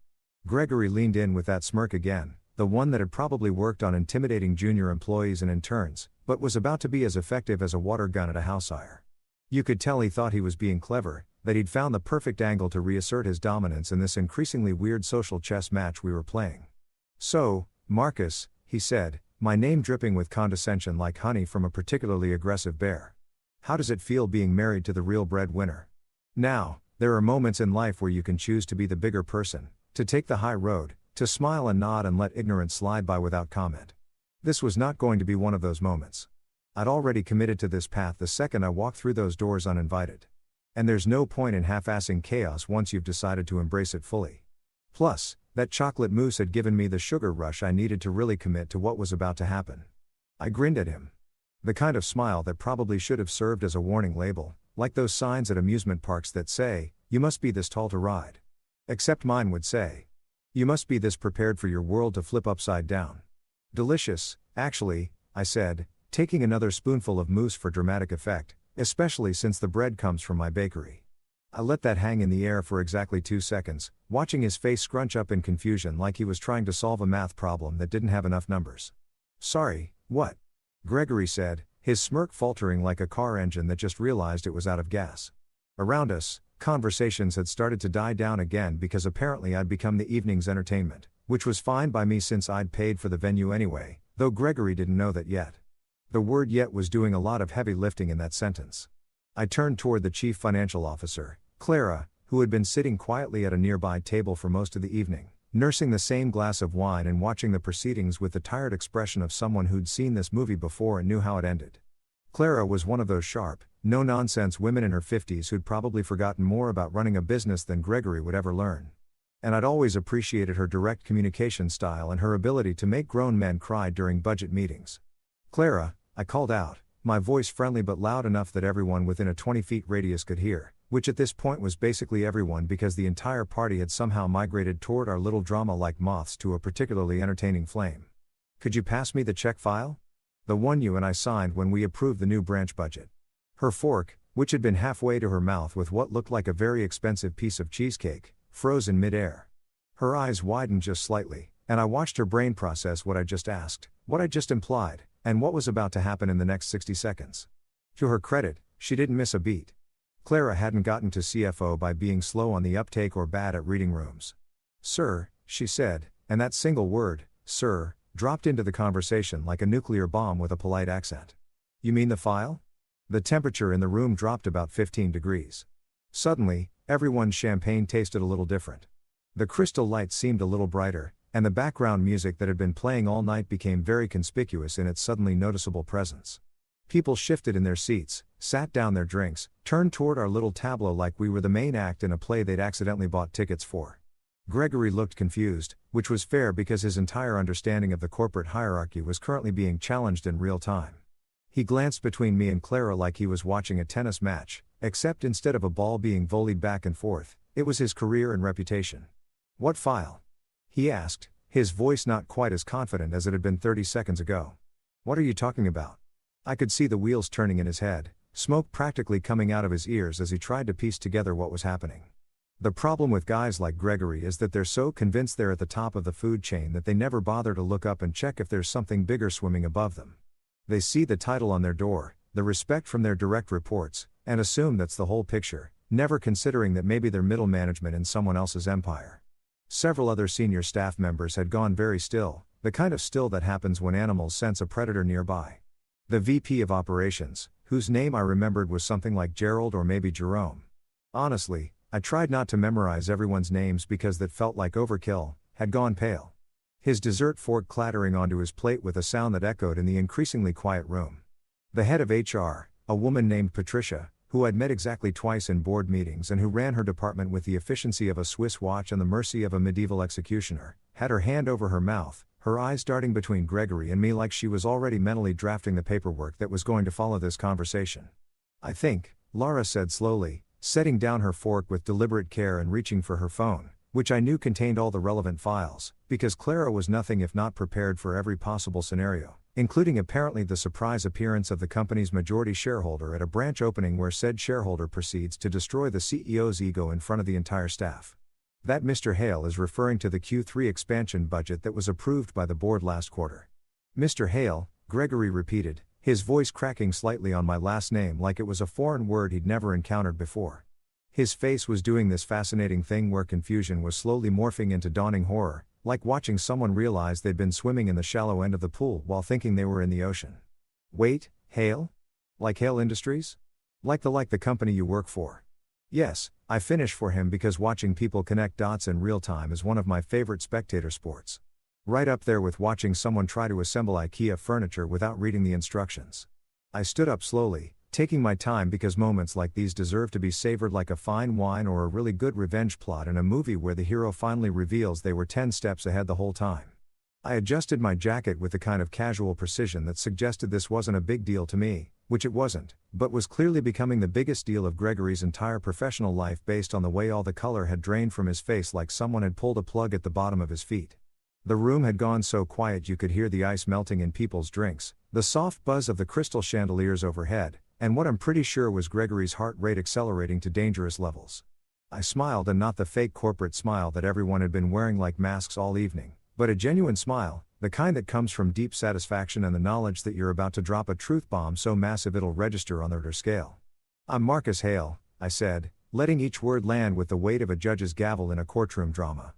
Gregory leaned in with that smirk again, the one that had probably worked on intimidating junior employees and interns, but was about to be as effective as a water gun at a house fire. You could tell he thought he was being clever, that he'd found the perfect angle to reassert his dominance in this increasingly weird social chess match we were playing. So, Marcus, he said, my name dripping with condescension like honey from a particularly aggressive bear. How does it feel being married to the real breadwinner? Now, there are moments in life where you can choose to be the bigger person, to take the high road, to smile and nod and let ignorance slide by without comment. This was not going to be one of those moments. I'd already committed to this path the second I walked through those doors uninvited. And there's no point in half-assing chaos once you've decided to embrace it fully. Plus, that chocolate mousse had given me the sugar rush I needed to really commit to what was about to happen. I grinned at him. The kind of smile that probably should have served as a warning label, like those signs at amusement parks that say, you must be this tall to ride. Except mine would say, you must be this prepared for your world to flip upside down. Delicious, actually, I said, taking another spoonful of mousse for dramatic effect, especially since the bread comes from my bakery. I let that hang in the air for exactly 2 seconds, watching his face scrunch up in confusion like he was trying to solve a math problem that didn't have enough numbers. Sorry, what? Gregory said, his smirk faltering like a car engine that just realized it was out of gas. Around us, conversations had started to die down again because apparently I'd become the evening's entertainment, which was fine by me since I'd paid for the venue anyway, though Gregory didn't know that yet. The word yet was doing a lot of heavy lifting in that sentence. I turned toward the chief financial officer, Clara, who had been sitting quietly at a nearby table for most of the evening, nursing the same glass of wine and watching the proceedings with the tired expression of someone who'd seen this movie before and knew how it ended. Clara was one of those sharp, no-nonsense women in her 50s who'd probably forgotten more about running a business than Gregory would ever learn. And I'd always appreciated her direct communication style and her ability to make grown men cry during budget meetings. Clara, I called out, my voice friendly but loud enough that everyone within a 20-foot radius could hear, which at this point was basically everyone because the entire party had somehow migrated toward our little drama like moths to a particularly entertaining flame. Could you pass me the check file? The one you and I signed when we approved the new branch budget. Her fork, which had been halfway to her mouth with what looked like a very expensive piece of cheesecake, froze in mid-air. Her eyes widened just slightly, and I watched her brain process what I just asked, what I just implied, and what was about to happen in the next 60 seconds. To her credit, she didn't miss a beat. Clara hadn't gotten to CFO by being slow on the uptake or bad at reading rooms. Sir, she said, and that single word, sir, dropped into the conversation like a nuclear bomb with a polite accent. You mean the file? The temperature in the room dropped about 15 degrees. Suddenly, everyone's champagne tasted a little different. The crystal light seemed a little brighter, and the background music that had been playing all night became very conspicuous in its suddenly noticeable presence. People shifted in their seats, sat down their drinks, turned toward our little tableau like we were the main act in a play they'd accidentally bought tickets for. Gregory looked confused, which was fair because his entire understanding of the corporate hierarchy was currently being challenged in real time. He glanced between me and Clara like he was watching a tennis match, except instead of a ball being volleyed back and forth, it was his career and reputation. What file? He asked, his voice not quite as confident as it had been 30 seconds ago. What are you talking about? I could see the wheels turning in his head, smoke practically coming out of his ears as he tried to piece together what was happening. The problem with guys like Gregory is that they're so convinced they're at the top of the food chain that they never bother to look up and check if there's something bigger swimming above them. They see the title on their door, the respect from their direct reports, and assume that's the whole picture, never considering that maybe they're middle management in someone else's empire. Several other senior staff members had gone very still, the kind of still that happens when animals sense a predator nearby. The VP of operations, whose name I remembered was something like Gerald or maybe Jerome. Honestly, I tried not to memorize everyone's names because that felt like overkill, had gone pale. His dessert fork clattering onto his plate with a sound that echoed in the increasingly quiet room. The head of HR, a woman named Patricia, who I'd met exactly twice in board meetings and who ran her department with the efficiency of a Swiss watch and the mercy of a medieval executioner, had her hand over her mouth, her eyes darting between Gregory and me like she was already mentally drafting the paperwork that was going to follow this conversation. I think, Lara said slowly, setting down her fork with deliberate care and reaching for her phone, which I knew contained all the relevant files, because Clara was nothing if not prepared for every possible scenario, including apparently the surprise appearance of the company's majority shareholder at a branch opening where said shareholder proceeds to destroy the CEO's ego in front of the entire staff. That Mr. Hale is referring to the Q3 expansion budget that was approved by the board last quarter. Mr. Hale, Gregory repeated, his voice cracking slightly on my last name like it was a foreign word he'd never encountered before. His face was doing this fascinating thing where confusion was slowly morphing into dawning horror, like watching someone realize they'd been swimming in the shallow end of the pool while thinking they were in the ocean. Wait, Hale? Like Hale Industries? Like the company you work for? Yes, I finish for him because watching people connect dots in real time is one of my favorite spectator sports. Right up there with watching someone try to assemble IKEA furniture without reading the instructions. I stood up slowly, taking my time because moments like these deserve to be savored like a fine wine or a really good revenge plot in a movie where the hero finally reveals they were 10 steps ahead the whole time. I adjusted my jacket with the kind of casual precision that suggested this wasn't a big deal to me, which it wasn't, but was clearly becoming the biggest deal of Gregory's entire professional life based on the way all the color had drained from his face like someone had pulled a plug at the bottom of his feet. The room had gone so quiet you could hear the ice melting in people's drinks, the soft buzz of the crystal chandeliers overhead, and what I'm pretty sure was Gregory's heart rate accelerating to dangerous levels. I smiled, and not the fake corporate smile that everyone had been wearing like masks all evening, but a genuine smile, the kind that comes from deep satisfaction and the knowledge that you're about to drop a truth bomb so massive it'll register on the Richter scale. I'm Marcus Hale, I said, letting each word land with the weight of a judge's gavel in a courtroom drama.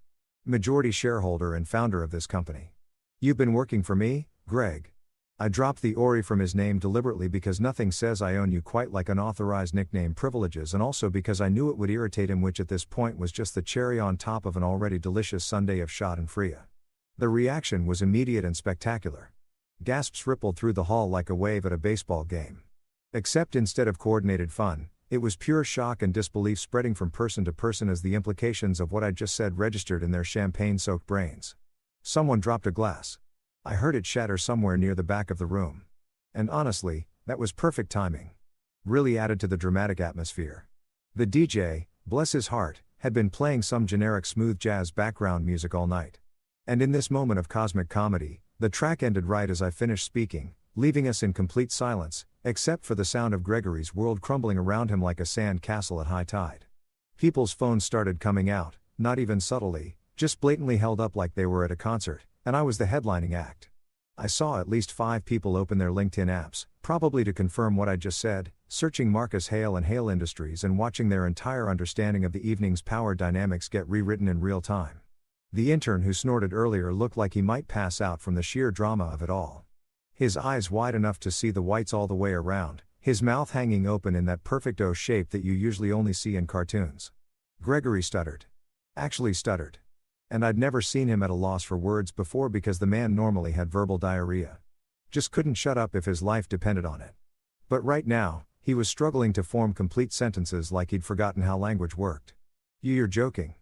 Majority shareholder and founder of this company. You've been working for me, Greg. I dropped the Ori from his name deliberately because nothing says I own you quite like unauthorized nickname privileges, and also because I knew it would irritate him, which at this point was just the cherry on top of an already delicious sundae of schadenfreude. The reaction was immediate and spectacular. Gasps rippled through the hall like a wave at a baseball game. Except instead of coordinated fun, it was pure shock and disbelief spreading from person to person as the implications of what I'd just said registered in their champagne-soaked brains. Someone dropped a glass. I heard it shatter somewhere near the back of the room. And honestly, that was perfect timing. Really added to the dramatic atmosphere. The DJ, bless his heart, had been playing some generic smooth jazz background music all night. And in this moment of cosmic comedy, the track ended right as I finished speaking, leaving us in complete silence, except for the sound of Gregory's world crumbling around him like a sand castle at high tide. People's phones started coming out, not even subtly, just blatantly held up like they were at a concert, and I was the headlining act. I saw at least 5 people open their LinkedIn apps, probably to confirm what I just said, searching Marcus Hale and Hale Industries and watching their entire understanding of the evening's power dynamics get rewritten in real time. The intern who snorted earlier looked like he might pass out from the sheer drama of it all. His eyes wide enough to see the whites all the way around, his mouth hanging open in that perfect O shape that you usually only see in cartoons. Gregory stuttered. Actually stuttered. And I'd never seen him at a loss for words before because the man normally had verbal diarrhea. Just couldn't shut up if his life depended on it. But right now, he was struggling to form complete sentences like he'd forgotten how language worked. You're joking.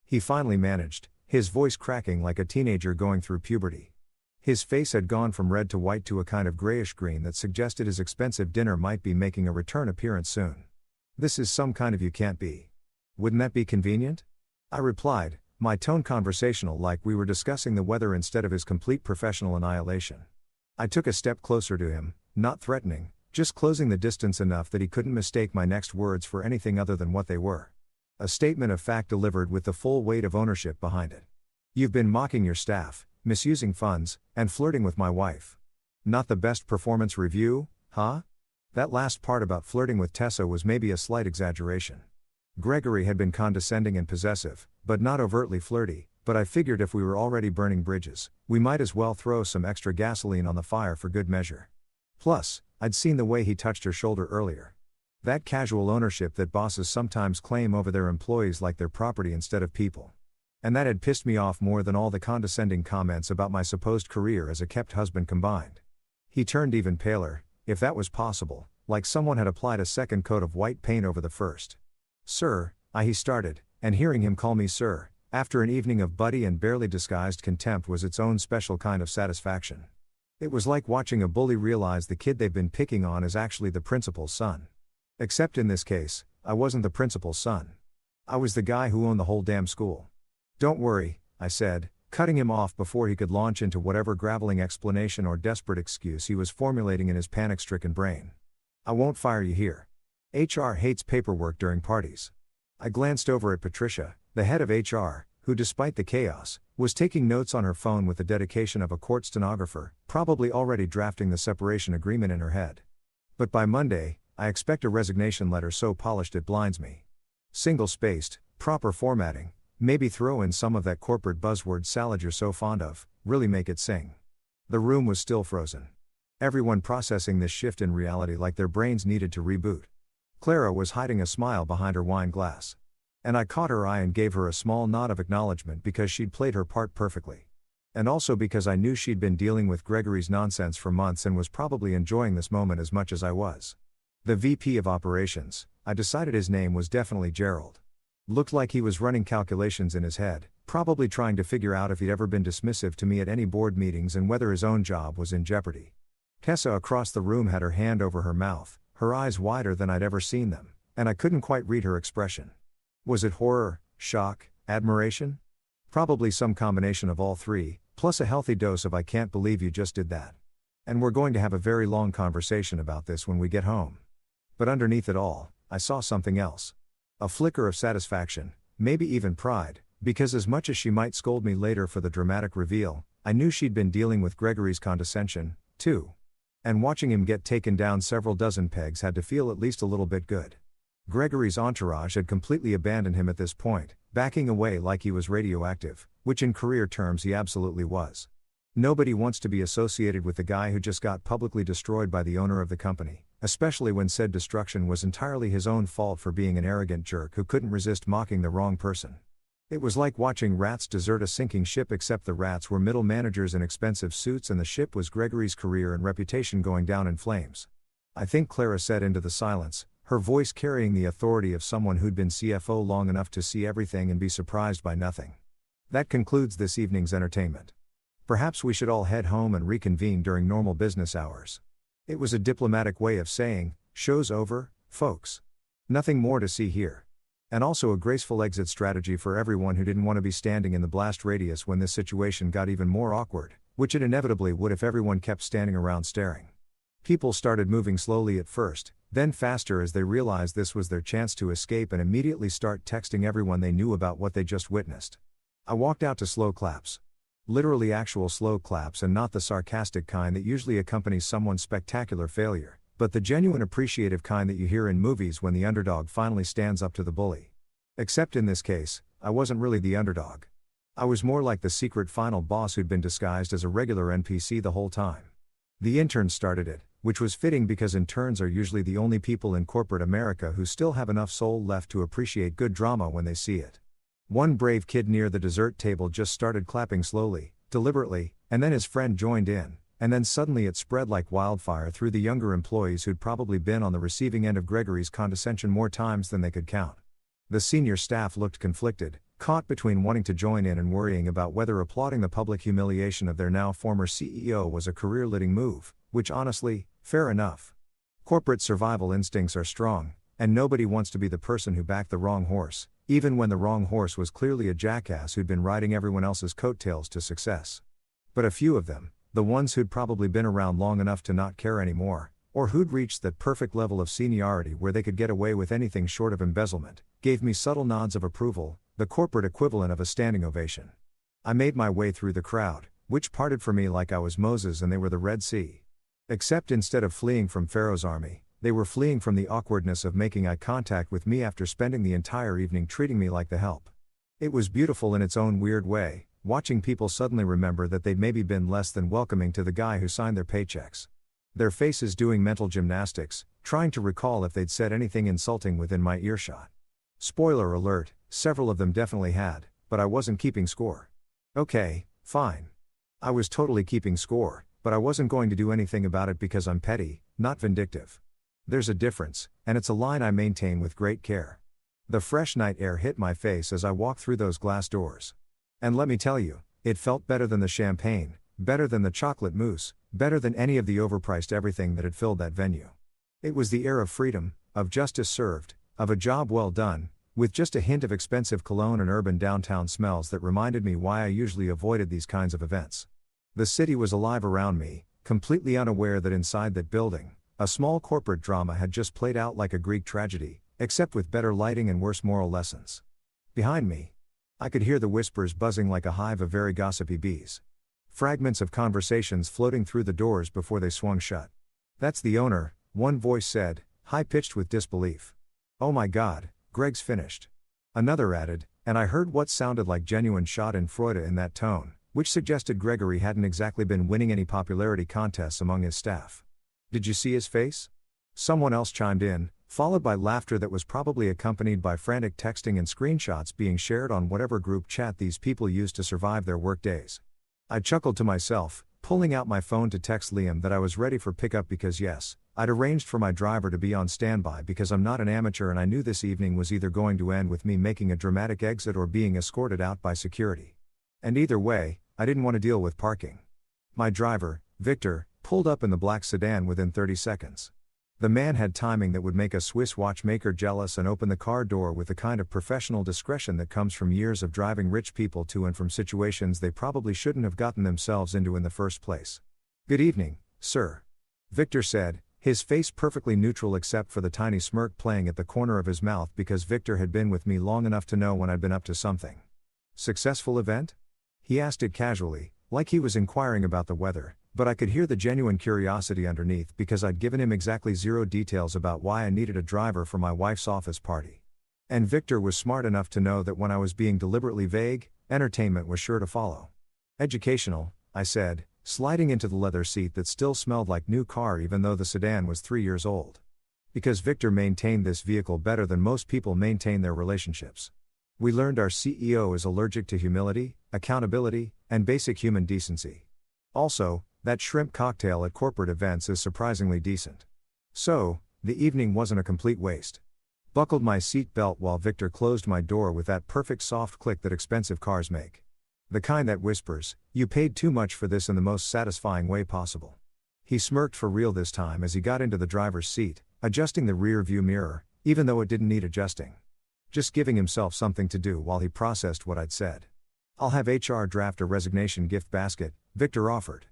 He finally managed, his voice cracking like a teenager going through puberty. His face had gone from red to white to a kind of grayish green that suggested his expensive dinner might be making a return appearance soon. This is some kind of you can't be. Wouldn't that be convenient? I replied, my tone conversational like we were discussing the weather instead of his complete professional annihilation. I took a step closer to him, not threatening, just closing the distance enough that he couldn't mistake my next words for anything other than what they were. A statement of fact delivered with the full weight of ownership behind it. You've been mocking your staff, misusing funds, and flirting with my wife. Not the best performance review, huh? That last part about flirting with Tessa was maybe a slight exaggeration. Gregory had been condescending and possessive, but not overtly flirty, but I figured if we were already burning bridges, we might as well throw some extra gasoline on the fire for good measure. Plus, I'd seen the way he touched her shoulder earlier. That casual ownership that bosses sometimes claim over their employees like their property instead of people. And that had pissed me off more than all the condescending comments about my supposed career as a kept husband combined. He turned even paler, if that was possible, like someone had applied a second coat of white paint over the first. Sir, he started, and hearing him call me sir, after an evening of buddy and barely disguised contempt was its own special kind of satisfaction. It was like watching a bully realize the kid they've been picking on is actually the principal's son. Except in this case, I wasn't the principal's son. I was the guy who owned the whole damn school. Don't worry, I said, cutting him off before he could launch into whatever graveling explanation or desperate excuse he was formulating in his panic-stricken brain. I won't fire you here. HR hates paperwork during parties. I glanced over at Patricia, the head of HR, who despite the chaos, was taking notes on her phone with the dedication of a court stenographer, probably already drafting the separation agreement in her head. But by Monday, I expect a resignation letter so polished it blinds me. Single-spaced, proper formatting, maybe throw in some of that corporate buzzword salad you're so fond of, really make it sing. The room was still frozen. Everyone processing this shift in reality like their brains needed to reboot. Clara was hiding a smile behind her wine glass. And I caught her eye and gave her a small nod of acknowledgement because she'd played her part perfectly. And also because I knew she'd been dealing with Gregory's nonsense for months and was probably enjoying this moment as much as I was. The VP of Operations, I decided his name was definitely Gerald. Looked like he was running calculations in his head, probably trying to figure out if he'd ever been dismissive to me at any board meetings and whether his own job was in jeopardy. Tessa across the room had her hand over her mouth, her eyes wider than I'd ever seen them, and I couldn't quite read her expression. Was it horror, shock, admiration? Probably some combination of all three, plus a healthy dose of I can't believe you just did that. And we're going to have a very long conversation about this when we get home. But underneath it all, I saw something else. A flicker of satisfaction, maybe even pride, because as much as she might scold me later for the dramatic reveal, I knew she'd been dealing with Gregory's condescension, too. And watching him get taken down several dozen pegs had to feel at least a little bit good. Gregory's entourage had completely abandoned him at this point, backing away like he was radioactive, which in career terms he absolutely was. Nobody wants to be associated with the guy who just got publicly destroyed by the owner of the company, especially when said destruction was entirely his own fault for being an arrogant jerk who couldn't resist mocking the wrong person. It was like watching rats desert a sinking ship, except the rats were middle managers in expensive suits and the ship was Gregory's career and reputation going down in flames. I think Clara said into the silence, her voice carrying the authority of someone who'd been CFO long enough to see everything and be surprised by nothing. That concludes this evening's entertainment. Perhaps we should all head home and reconvene during normal business hours. It was a diplomatic way of saying, show's over, folks. Nothing more to see here. And also a graceful exit strategy for everyone who didn't want to be standing in the blast radius when this situation got even more awkward, which it inevitably would if everyone kept standing around staring. People started moving slowly at first, then faster as they realized this was their chance to escape and immediately start texting everyone they knew about what they just witnessed. I walked out to slow claps. Literally actual slow claps, and not the sarcastic kind that usually accompanies someone's spectacular failure, but the genuine appreciative kind that you hear in movies when the underdog finally stands up to the bully. Except in this case, I wasn't really the underdog. I was more like the secret final boss who'd been disguised as a regular NPC the whole time. The interns started it, which was fitting because interns are usually the only people in corporate America who still have enough soul left to appreciate good drama when they see it. One brave kid near the dessert table just started clapping slowly, deliberately, and then his friend joined in, and then suddenly it spread like wildfire through the younger employees who'd probably been on the receiving end of Gregory's condescension more times than they could count. The senior staff looked conflicted, caught between wanting to join in and worrying about whether applauding the public humiliation of their now former CEO was a career-lifting move, which honestly, fair enough. Corporate survival instincts are strong, and nobody wants to be the person who backed the wrong horse, even when the wrong horse was clearly a jackass who'd been riding everyone else's coattails to success. But a few of them, the ones who'd probably been around long enough to not care anymore, or who'd reached that perfect level of seniority where they could get away with anything short of embezzlement, gave me subtle nods of approval, the corporate equivalent of a standing ovation. I made my way through the crowd, which parted for me like I was Moses and they were the Red Sea. Except instead of fleeing from Pharaoh's army, they were fleeing from the awkwardness of making eye contact with me after spending the entire evening treating me like the help. It was beautiful in its own weird way, watching people suddenly remember that they'd maybe been less than welcoming to the guy who signed their paychecks. Their faces doing mental gymnastics, trying to recall if they'd said anything insulting within my earshot. Spoiler alert, several of them definitely had, but I wasn't keeping score. Okay, fine. I was totally keeping score, but I wasn't going to do anything about it because I'm petty, not vindictive. There's a difference, and it's a line I maintain with great care. The fresh night air hit my face as I walked through those glass doors. And let me tell you, it felt better than the champagne, better than the chocolate mousse, better than any of the overpriced everything that had filled that venue. It was the air of freedom, of justice served, of a job well done, with just a hint of expensive cologne and urban downtown smells that reminded me why I usually avoided these kinds of events. The city was alive around me, completely unaware that inside that building, a small corporate drama had just played out like a Greek tragedy, except with better lighting and worse moral lessons. Behind me, I could hear the whispers buzzing like a hive of very gossipy bees. Fragments of conversations floating through the doors before they swung shut. "That's the owner," one voice said, high-pitched with disbelief. "Oh my God, Greg's finished." Another added, and I heard what sounded like genuine schadenfreude in that tone, which suggested Gregory hadn't exactly been winning any popularity contests among his staff. "Did you see his face?" Someone else chimed in, followed by laughter that was probably accompanied by frantic texting and screenshots being shared on whatever group chat these people use to survive their work days. I chuckled to myself, pulling out my phone to text Liam that I was ready for pickup because yes, I'd arranged for my driver to be on standby because I'm not an amateur and I knew this evening was either going to end with me making a dramatic exit or being escorted out by security. And either way, I didn't want to deal with parking. My driver, Victor, pulled up in the black sedan within 30 seconds. The man had timing that would make a Swiss watchmaker jealous and opened the car door with the kind of professional discretion that comes from years of driving rich people to and from situations they probably shouldn't have gotten themselves into in the first place. "Good evening, sir," Victor said, his face perfectly neutral except for the tiny smirk playing at the corner of his mouth because Victor had been with me long enough to know when I'd been up to something. "Successful event?" He asked it casually, like he was inquiring about the weather, but I could hear the genuine curiosity underneath because I'd given him exactly zero details about why I needed a driver for my wife's office party. And Victor was smart enough to know that when I was being deliberately vague, entertainment was sure to follow. "Educational," I said, sliding into the leather seat that still smelled like new car even though the sedan was 3 years old. Because Victor maintained this vehicle better than most people maintain their relationships. "We learned our CEO is allergic to humility, accountability, and basic human decency. Also, that shrimp cocktail at corporate events is surprisingly decent." So, the evening wasn't a complete waste. Buckled my seat belt while Victor closed my door with that perfect soft click that expensive cars make. The kind that whispers, "You paid too much for this," in the most satisfying way possible. He smirked for real this time as he got into the driver's seat, adjusting the rear view mirror, even though it didn't need adjusting. Just giving himself something to do while he processed what I'd said. "I'll have HR draft a resignation gift basket," Victor offered.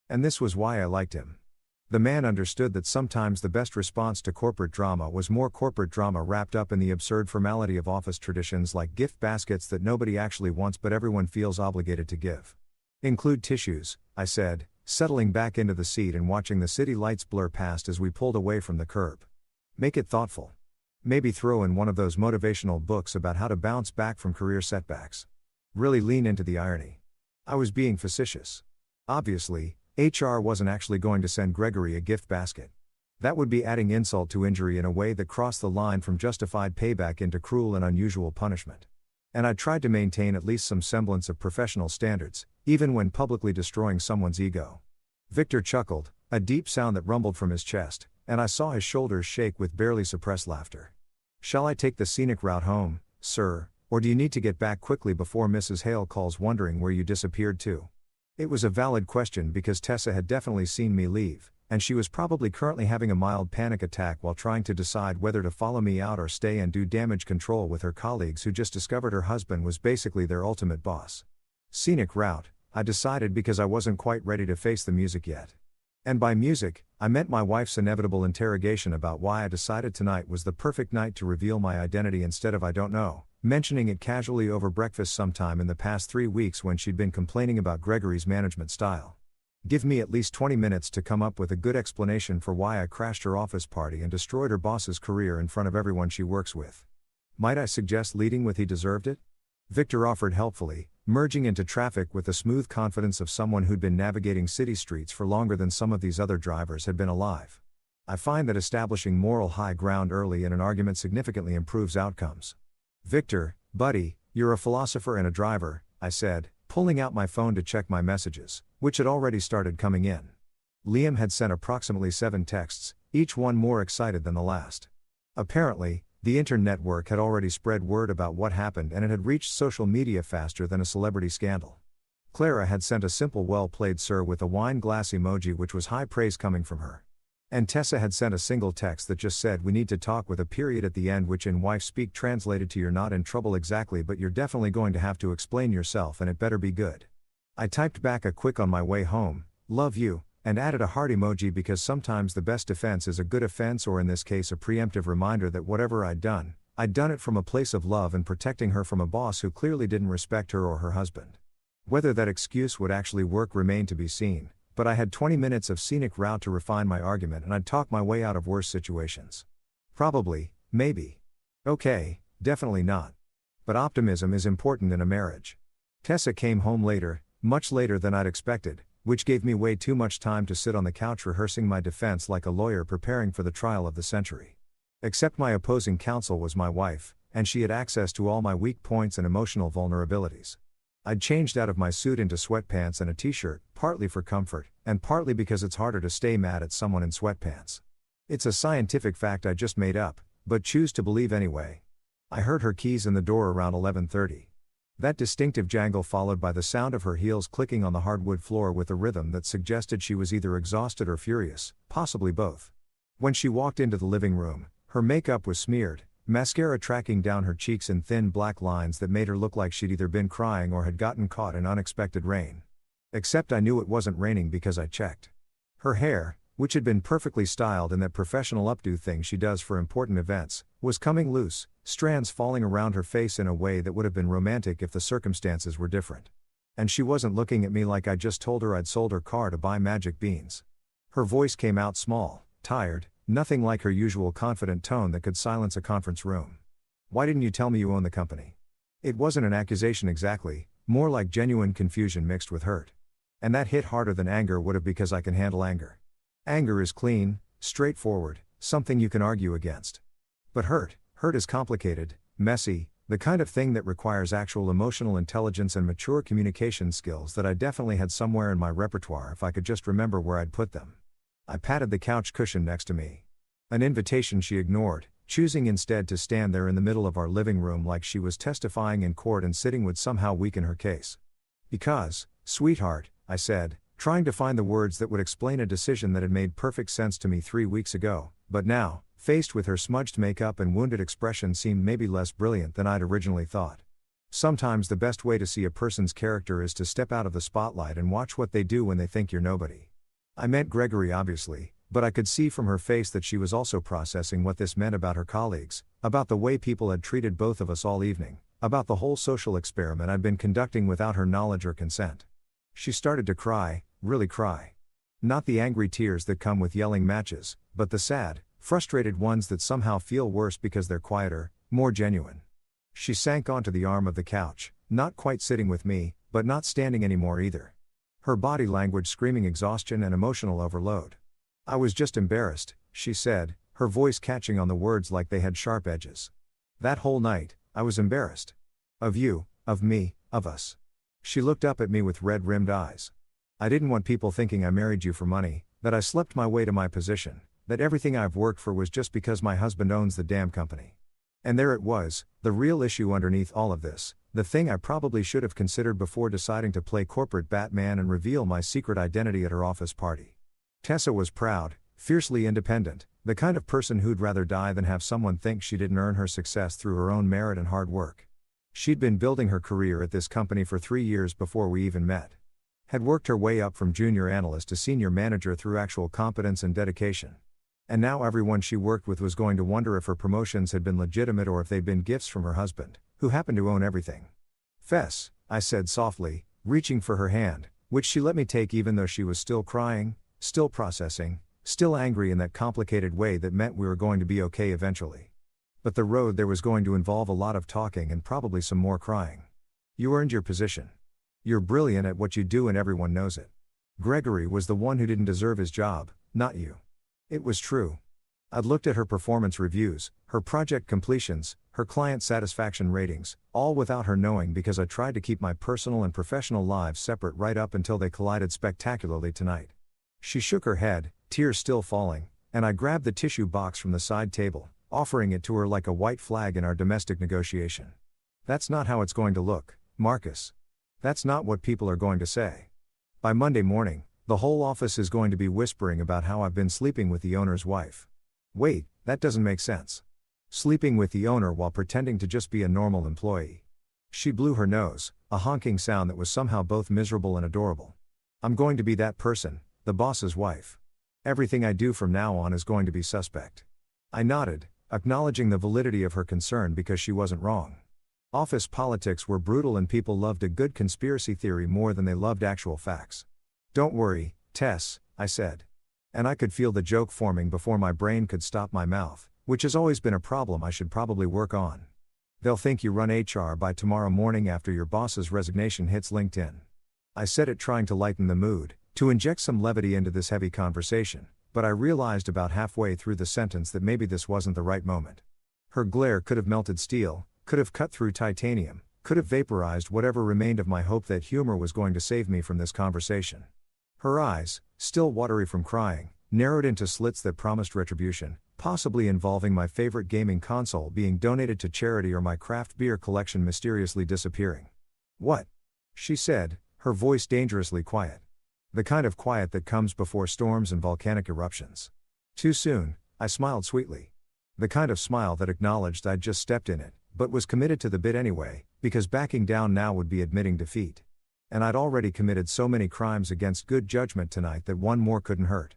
And this was why I liked him. The man understood that sometimes the best response to corporate drama was more corporate drama wrapped up in the absurd formality of office traditions like gift baskets that nobody actually wants but everyone feels obligated to give. "Include tissues," I said, settling back into the seat and watching the city lights blur past as we pulled away from the curb. "Make it thoughtful. Maybe throw in one of those motivational books about how to bounce back from career setbacks." Really lean into the irony. I was being facetious. Obviously, HR wasn't actually going to send Gregory a gift basket. That would be adding insult to injury in a way that crossed the line from justified payback into cruel and unusual punishment. And I tried to maintain at least some semblance of professional standards, even when publicly destroying someone's ego. Victor chuckled, a deep sound that rumbled from his chest, and I saw his shoulders shake with barely suppressed laughter. Shall I take the scenic route home, sir, or do you need to get back quickly before Mrs. Hale calls wondering where you disappeared to? It was a valid question because Tessa had definitely seen me leave, and she was probably currently having a mild panic attack while trying to decide whether to follow me out or stay and do damage control with her colleagues who just discovered her husband was basically their ultimate boss. Scenic route, I decided because I wasn't quite ready to face the music yet. And by music, I meant my wife's inevitable interrogation about why I decided tonight was the perfect night to reveal my identity instead of I don't know, mentioning it casually over breakfast sometime in the past 3 weeks when she'd been complaining about Gregory's management style. Give me at least 20 minutes to come up with a good explanation for why I crashed her office party and destroyed her boss's career in front of everyone she works with. Might I suggest leading with he deserved it? Victor offered helpfully, merging into traffic with the smooth confidence of someone who'd been navigating city streets for longer than some of these other drivers had been alive. I find that establishing moral high ground early in an argument significantly improves outcomes. Victor, buddy, you're a philosopher and a driver, I said, pulling out my phone to check my messages, which had already started coming in. Liam had sent approximately 7 texts, each one more excited than the last. Apparently, the internet had already spread word about what happened and it had reached social media faster than a celebrity scandal. Clara had sent a simple well played sir with a wine glass emoji which was high praise coming from her. And Tessa had sent a single text that just said we need to talk with a period at the end which in wife speak translated to you're not in trouble exactly but you're definitely going to have to explain yourself and it better be good. I typed back a quick on my way home, love you, and added a heart emoji because sometimes the best defense is a good offense or in this case a preemptive reminder that whatever I'd done it from a place of love and protecting her from a boss who clearly didn't respect her or her husband. Whether that excuse would actually work remained to be seen, but I had 20 minutes of scenic route to refine my argument and I'd talk my way out of worse situations. Probably, maybe. Okay, definitely not. But optimism is important in a marriage. Tessa came home later, much later than I'd expected, which gave me way too much time to sit on the couch rehearsing my defense like a lawyer preparing for the trial of the century. Except my opposing counsel was my wife, and she had access to all my weak points and emotional vulnerabilities. I'd changed out of my suit into sweatpants and a t-shirt, partly for comfort, and partly because it's harder to stay mad at someone in sweatpants. It's a scientific fact I just made up, but choose to believe anyway. I heard her keys in the door around 11:30. That distinctive jangle followed by the sound of her heels clicking on the hardwood floor with a rhythm that suggested she was either exhausted or furious, possibly both. When she walked into the living room, her makeup was smeared, mascara tracking down her cheeks in thin black lines that made her look like she'd either been crying or had gotten caught in unexpected rain. Except I knew it wasn't raining because I checked. Her hair, which had been perfectly styled in that professional updo thing she does for important events, was coming loose, strands falling around her face in a way that would have been romantic if the circumstances were different. And she wasn't looking at me like I just told her I'd sold her car to buy magic beans. Her voice came out small, tired, nothing like her usual confident tone that could silence a conference room. Why didn't you tell me you own the company? It wasn't an accusation exactly, more like genuine confusion mixed with hurt. And that hit harder than anger would have because I can handle anger. Anger is clean, straightforward, something you can argue against. But hurt is complicated, messy, the kind of thing that requires actual emotional intelligence and mature communication skills that I definitely had somewhere in my repertoire if I could just remember where I'd put them. I patted the couch cushion next to me. An invitation she ignored, choosing instead to stand there in the middle of our living room like she was testifying in court and sitting would somehow weaken her case. Because, sweetheart, I said, trying to find the words that would explain a decision that had made perfect sense to me 3 weeks ago, but now, faced with her smudged makeup and wounded expression seemed maybe less brilliant than I'd originally thought. Sometimes the best way to see a person's character is to step out of the spotlight and watch what they do when they think you're nobody. I meant Gregory obviously, but I could see from her face that she was also processing what this meant about her colleagues, about the way people had treated both of us all evening, about the whole social experiment I'd been conducting without her knowledge or consent. She started to cry, really cry. Not the angry tears that come with yelling matches, but the sad, frustrated ones that somehow feel worse because they're quieter, more genuine. She sank onto the arm of the couch, Not quite sitting with me, but not standing anymore either. Her body language screaming exhaustion and emotional overload. I was just embarrassed, she said, her voice catching on the words like they had sharp edges. That whole night, I was embarrassed. Of you, of me, of us. She looked up at me with red-rimmed eyes. I didn't want people thinking I married you for money, that I slept my way to my position, that everything I've worked for was just because my husband owns the damn company. And there it was, the real issue underneath all of this, the thing I probably should have considered before deciding to play corporate Batman and reveal my secret identity at her office party. Tessa was proud, fiercely independent, the kind of person who'd rather die than have someone think she didn't earn her success through her own merit and hard work. She'd been building her career at this company for 3 years before we even met. Had worked her way up from junior analyst to senior manager through actual competence and dedication. And now everyone she worked with was going to wonder if her promotions had been legitimate or if they'd been gifts from her husband, who happened to own everything. Fess, I said softly, reaching for her hand, which she let me take even though she was still crying, still processing, still angry in that complicated way that meant we were going to be okay eventually. But the road there was going to involve a lot of talking and probably some more crying. You earned your position. You're brilliant at what you do and everyone knows it. Gregory was the one who didn't deserve his job, not you. It was true. I'd looked at her performance reviews, her project completions, her client satisfaction ratings, all without her knowing because I tried to keep my personal and professional lives separate right up until they collided spectacularly tonight. She shook her head, tears still falling, and I grabbed the tissue box from the side table, offering it to her like a white flag in our domestic negotiation. That's not how it's going to look, Marcus. That's not what people are going to say. By Monday morning, the whole office is going to be whispering about how I've been sleeping with the owner's wife. Wait, that doesn't make sense. Sleeping with the owner while pretending to just be a normal employee. She blew her nose, a honking sound that was somehow both miserable and adorable. I'm going to be that person, the boss's wife. Everything I do from now on is going to be suspect. I nodded, acknowledging the validity of her concern because she wasn't wrong. Office politics were brutal and people loved a good conspiracy theory more than they loved actual facts. Don't worry, Tess, I said. And I could feel the joke forming before my brain could stop my mouth, which has always been a problem I should probably work on. They'll think you run HR by tomorrow morning after your boss's resignation hits LinkedIn. I said it trying to lighten the mood, to inject some levity into this heavy conversation, but I realized about halfway through the sentence that maybe this wasn't the right moment. Her glare could have melted steel, could have cut through titanium, could have vaporized whatever remained of my hope that humor was going to save me from this conversation. Her eyes, still watery from crying, narrowed into slits that promised retribution, possibly involving my favorite gaming console being donated to charity or my craft beer collection mysteriously disappearing. What? She said, her voice dangerously quiet. The kind of quiet that comes before storms and volcanic eruptions. Too soon, I smiled sweetly. The kind of smile that acknowledged I'd just stepped in it, but was committed to the bit anyway, because backing down now would be admitting defeat. And I'd already committed so many crimes against good judgment tonight that one more couldn't hurt.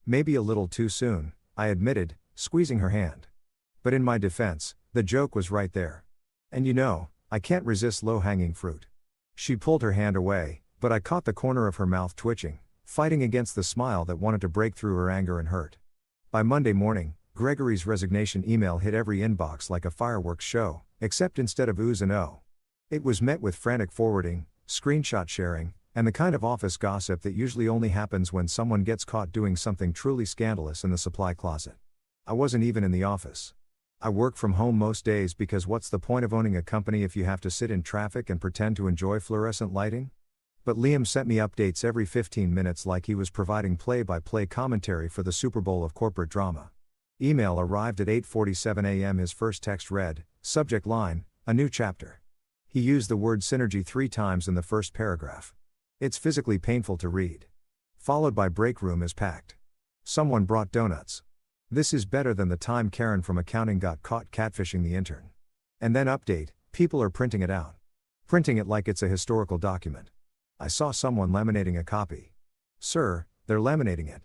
Maybe a little too soon, I admitted, squeezing her hand. But in my defense, the joke was right there. And you know, I can't resist low-hanging fruit. She pulled her hand away, but I caught the corner of her mouth twitching, fighting against the smile that wanted to break through her anger and hurt. By Monday morning, Gregory's resignation email hit every inbox like a fireworks show, except instead of oohs and oh. It was met with frantic forwarding, screenshot sharing, and the kind of office gossip that usually only happens when someone gets caught doing something truly scandalous in the supply closet. I wasn't even in the office. I work from home most days because what's the point of owning a company if you have to sit in traffic and pretend to enjoy fluorescent lighting? But Liam sent me updates every 15 minutes like he was providing play-by-play commentary for the Super Bowl of corporate drama. Email arrived at 8:47 a.m. His first text read, subject line, a new chapter. He used the word synergy 3 times in the first paragraph. It's physically painful to read. Followed by break room is packed. Someone brought donuts. This is better than the time Karen from accounting got caught catfishing the intern. And then update, people are printing it out. Printing it like it's a historical document. I saw someone laminating a copy. Sir, they're laminating it.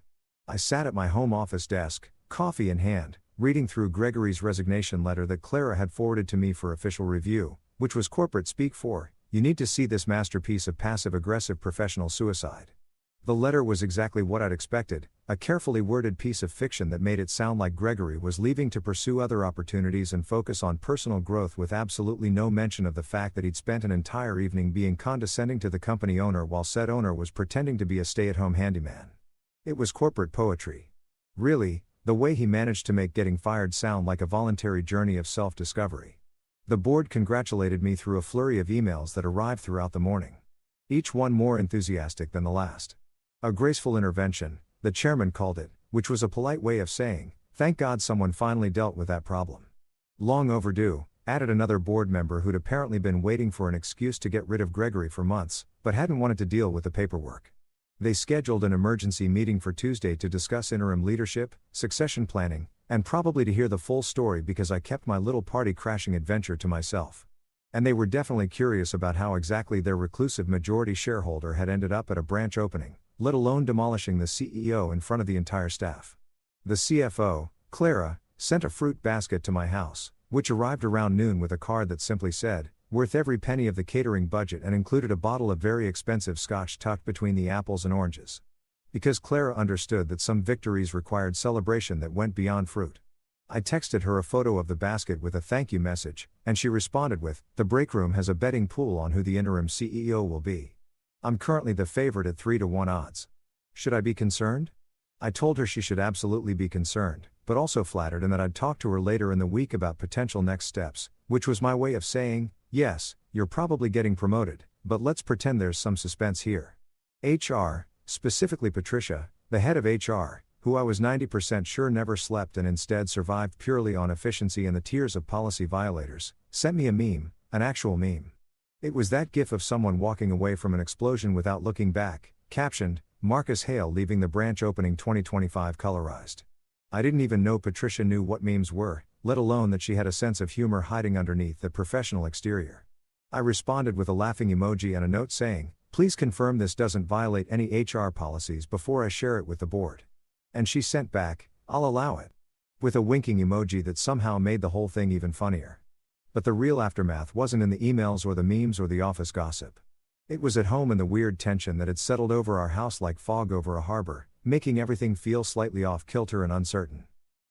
I sat at my home office desk, coffee in hand, reading through Gregory's resignation letter that Clara had forwarded to me for official review, which was corporate speak for, you need to see this masterpiece of passive-aggressive professional suicide. The letter was exactly what I'd expected, a carefully worded piece of fiction that made it sound like Gregory was leaving to pursue other opportunities and focus on personal growth, with absolutely no mention of the fact that he'd spent an entire evening being condescending to the company owner while said owner was pretending to be a stay-at-home handyman. It was corporate poetry. Really, the way he managed to make getting fired sound like a voluntary journey of self-discovery. The board congratulated me through a flurry of emails that arrived throughout the morning. Each one more enthusiastic than the last. A graceful intervention, the chairman called it, which was a polite way of saying, thank God someone finally dealt with that problem. Long overdue, added another board member who'd apparently been waiting for an excuse to get rid of Gregory for months, but hadn't wanted to deal with the paperwork. They scheduled an emergency meeting for Tuesday to discuss interim leadership, succession planning, and probably to hear the full story because I kept my little party crashing adventure to myself. And they were definitely curious about how exactly their reclusive majority shareholder had ended up at a branch opening, let alone demolishing the CEO in front of the entire staff. The CFO, Clara, sent a fruit basket to my house, which arrived around noon with a card that simply said, worth every penny of the catering budget, and included a bottle of very expensive scotch tucked between the apples and oranges. Because Clara understood that some victories required celebration that went beyond fruit. I texted her a photo of the basket with a thank you message, and she responded with, the break room has a betting pool on who the interim CEO will be. I'm currently the favorite at 3-1 odds. Should I be concerned? I told her she should absolutely be concerned, but also flattered, and that I'd talk to her later in the week about potential next steps, which was my way of saying, yes, you're probably getting promoted, but let's pretend there's some suspense here. HR, specifically Patricia, the head of HR, who I was 90% sure never slept and instead survived purely on efficiency and the tears of policy violators, sent me a meme, an actual meme. It was that gif of someone walking away from an explosion without looking back, captioned, Marcus Hale leaving the branch opening 2025 colorized. I didn't even know Patricia knew what memes were, let alone that she had a sense of humor hiding underneath the professional exterior. I responded with a laughing emoji and a note saying, please confirm this doesn't violate any HR policies before I share it with the board. And she sent back, I'll allow it. With a winking emoji that somehow made the whole thing even funnier. But the real aftermath wasn't in the emails or the memes or the office gossip. It was at home in the weird tension that had settled over our house like fog over a harbor, making everything feel slightly off kilter and uncertain.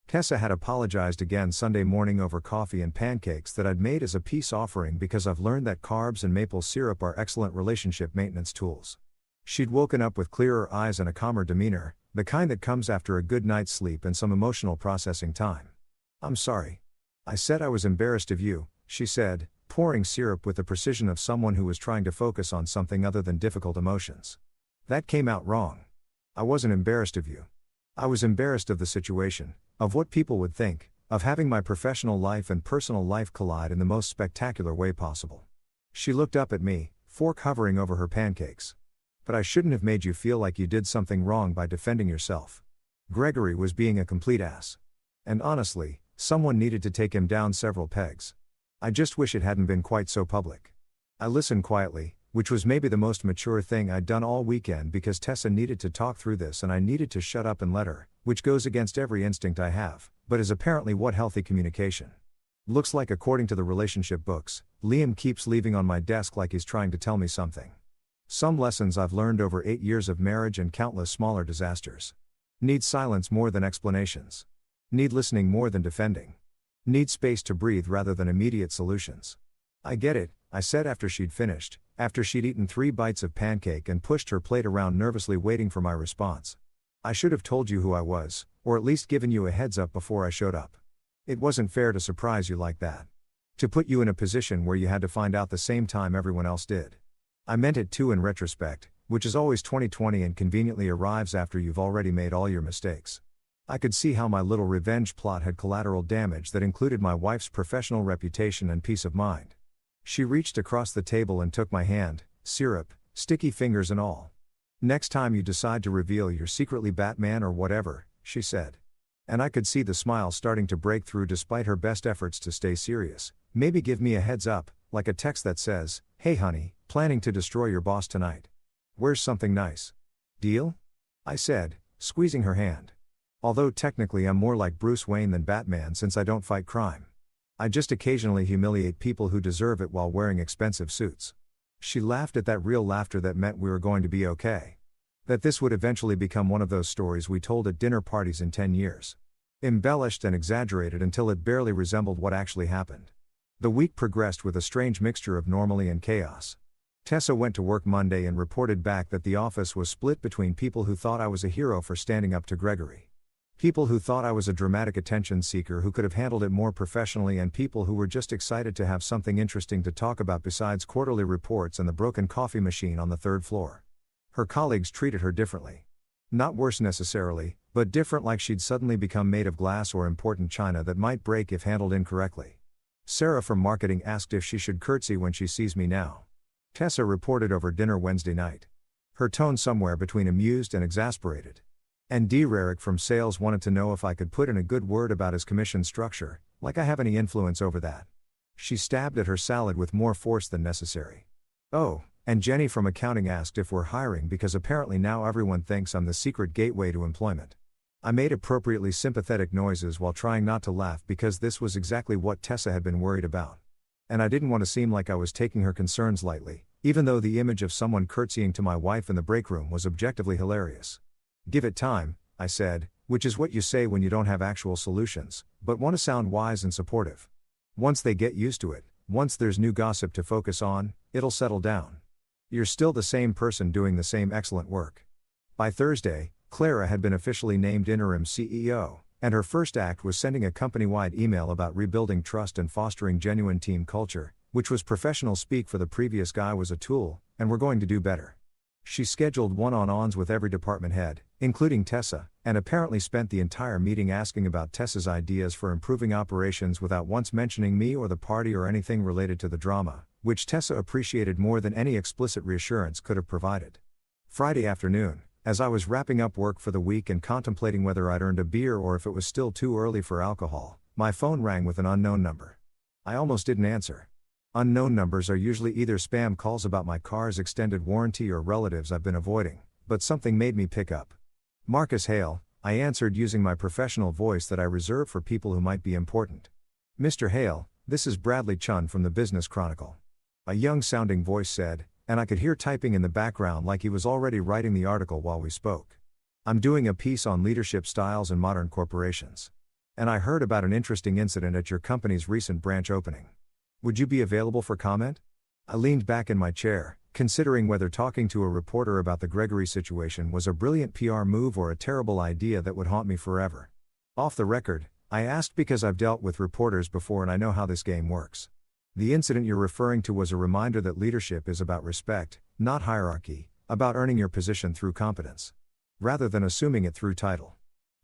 Tessa had apologized again Sunday morning over coffee and pancakes that I'd made as a peace offering because I've learned that carbs and maple syrup are excellent relationship maintenance tools. She'd woken up with clearer eyes and a calmer demeanor, the kind that comes after a good night's sleep and some emotional processing time. I'm sorry. I said I was embarrassed of you, she said, pouring syrup with the precision of someone who was trying to focus on something other than difficult emotions. That came out wrong. I wasn't embarrassed of you. I was embarrassed of the situation, of what people would think, of having my professional life and personal life collide in the most spectacular way possible. She looked up at me, fork hovering over her pancakes. But I shouldn't have made you feel like you did something wrong by defending yourself. Gregory was being a complete ass. And honestly, someone needed to take him down several pegs. I just wish it hadn't been quite so public. I listened quietly, which was maybe the most mature thing I'd done all weekend because Tessa needed to talk through this and I needed to shut up and let her, which goes against every instinct I have, but is apparently what healthy communication looks like according to the relationship books. Liam keeps leaving on my desk like he's trying to tell me something. Some lessons I've learned over 8 years of marriage and countless smaller disasters. Need silence more than explanations. Need listening more than defending. Need space to breathe rather than immediate solutions. I get it, I said after she'd finished, after she'd eaten 3 bites of pancake and pushed her plate around nervously waiting for my response. I should have told you who I was, or at least given you a heads up before I showed up. It wasn't fair to surprise you like that. To put you in a position where you had to find out the same time everyone else did. I meant it too in retrospect, which is always 20/20 and conveniently arrives after you've already made all your mistakes. I could see how my little revenge plot had collateral damage that included my wife's professional reputation and peace of mind. She reached across the table and took my hand, syrup, sticky fingers and all. Next time you decide to reveal you're secretly Batman or whatever, she said. And I could see the smile starting to break through despite her best efforts to stay serious. Maybe give me a heads up, like a text that says, hey honey, planning to destroy your boss tonight. Where's something nice? Deal? I said, squeezing her hand. Although technically I'm more like Bruce Wayne than Batman since I don't fight crime. I just occasionally humiliate people who deserve it while wearing expensive suits. She laughed at that real laughter that meant we were going to be okay. That this would eventually become one of those stories we told at dinner parties in 10 years. Embellished and exaggerated until it barely resembled what actually happened. The week progressed with a strange mixture of normalcy and chaos. Tessa went to work Monday and reported back that the office was split between people who thought I was a hero for standing up to Gregory. People who thought I was a dramatic attention seeker who could have handled it more professionally, and people who were just excited to have something interesting to talk about besides quarterly reports and the broken coffee machine on the third floor. Her colleagues treated her differently. Not worse necessarily, but different, like she'd suddenly become made of glass or important china that might break if handled incorrectly. Sarah from marketing asked if she should curtsy when she sees me now. Tessa reported over dinner Wednesday night. Her tone somewhere between amused and exasperated. And D. Rarick from sales wanted to know if I could put in a good word about his commission structure, like I have any influence over that. She stabbed at her salad with more force than necessary. Oh, and Jenny from accounting asked if we're hiring because apparently now everyone thinks I'm the secret gateway to employment. I made appropriately sympathetic noises while trying not to laugh because this was exactly what Tessa had been worried about. And I didn't want to seem like I was taking her concerns lightly, even though the image of someone curtsying to my wife in the break room was objectively hilarious. Give it time, I said, which is what you say when you don't have actual solutions, but want to sound wise and supportive. Once they get used to it, once there's new gossip to focus on, it'll settle down. You're still the same person doing the same excellent work. By Thursday, Clara had been officially named interim CEO. And her first act was sending a company-wide email about rebuilding trust and fostering genuine team culture, which was professional speak for the previous guy was a tool, and we're going to do better. She scheduled one-on-ones with every department head, including Tessa, and apparently spent the entire meeting asking about Tessa's ideas for improving operations without once mentioning me or the party or anything related to the drama, which Tessa appreciated more than any explicit reassurance could have provided. Friday afternoon, as I was wrapping up work for the week and contemplating whether I'd earned a beer or if it was still too early for alcohol, my phone rang with an unknown number. I almost didn't answer. Unknown numbers are usually either spam calls about my car's extended warranty or relatives I've been avoiding, but something made me pick up. Marcus Hale, I answered using my professional voice that I reserve for people who might be important. Mr. Hale, this is Bradley Chun from the Business Chronicle. A young-sounding voice said, and I could hear typing in the background like he was already writing the article while we spoke. I'm doing a piece on leadership styles in modern corporations. And I heard about an interesting incident at your company's recent branch opening. Would you be available for comment? I leaned back in my chair, considering whether talking to a reporter about the Gregory situation was a brilliant PR move or a terrible idea that would haunt me forever. Off the record, I asked because I've dealt with reporters before and I know how this game works. The incident you're referring to was a reminder that leadership is about respect, not hierarchy, about earning your position through competence, rather than assuming it through title.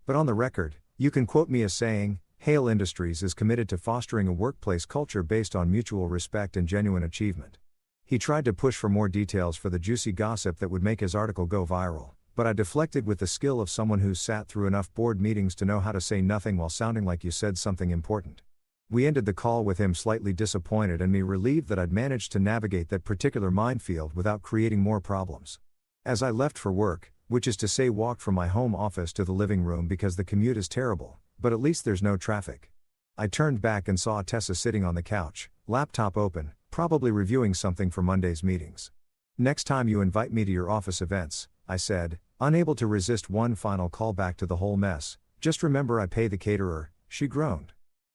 But on the record, you can quote me as saying, Hale Industries is committed to fostering a workplace culture based on mutual respect and genuine achievement. He tried to push for more details for the juicy gossip that would make his article go viral, but I deflected with the skill of someone who's sat through enough board meetings to know how to say nothing while sounding like you said something important. We ended the call with him slightly disappointed and me relieved that I'd managed to navigate that particular minefield without creating more problems. As I left for work, which is to say walked from my home office to the living room because the commute is terrible, but at least there's no traffic, I turned back and saw Tessa sitting on the couch, laptop open, probably reviewing something for Monday's meetings. Next time you invite me to your office events, I said, unable to resist one final callback to the whole mess, just remember I pay the caterer, she groaned.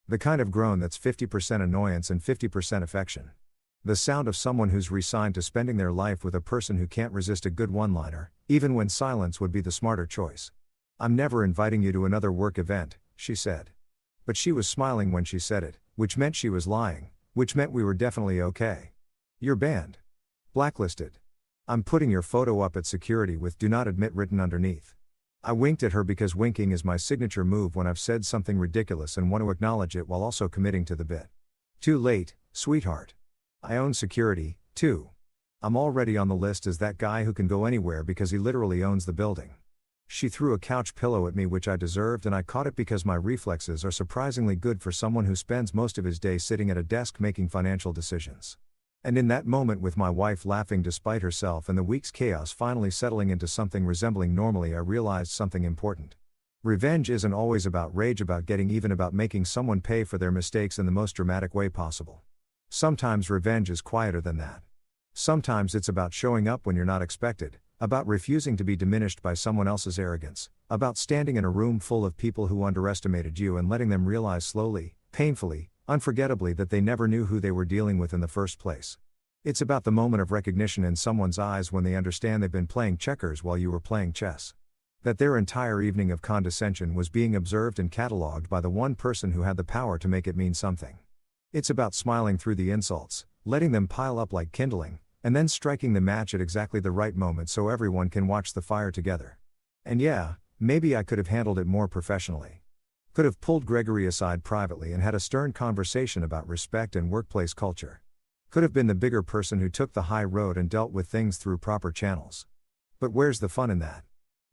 The kind of groan that's 50% annoyance and 50% affection. The sound of someone who's resigned to spending their life with a person who can't resist a good one-liner, even when silence would be the smarter choice. I'm never inviting you to another work event, she said. But she was smiling when she said it, which meant she was lying, which meant we were definitely okay. You're banned. Blacklisted. I'm putting your photo up at security with "Do not admit" written underneath. I winked at her because winking is my signature move when I've said something ridiculous and want to acknowledge it while also committing to the bit. Too late, sweetheart. I own security, too. I'm already on the list as that guy who can go anywhere because he literally owns the building. She threw a couch pillow at me, which I deserved, and I caught it because my reflexes are surprisingly good for someone who spends most of his day sitting at a desk making financial decisions. And in that moment, with my wife laughing despite herself and the week's chaos finally settling into something resembling normalcy, I realized something important. Revenge isn't always about rage, about getting even, about making someone pay for their mistakes in the most dramatic way possible. Sometimes revenge is quieter than that. Sometimes it's about showing up when you're not expected, about refusing to be diminished by someone else's arrogance, about standing in a room full of people who underestimated you and letting them realize slowly, painfully, unforgettably that they never knew who they were dealing with in the first place. It's about the moment of recognition in someone's eyes when they understand they've been playing checkers while you were playing chess. That their entire evening of condescension was being observed and catalogued by the one person who had the power to make it mean something. It's about smiling through the insults, letting them pile up like kindling, and then striking the match at exactly the right moment so everyone can watch the fire together. And yeah, maybe I could have handled it more professionally. Could have pulled Gregory aside privately and had a stern conversation about respect and workplace culture. Could have been the bigger person who took the high road and dealt with things through proper channels. But where's the fun in that?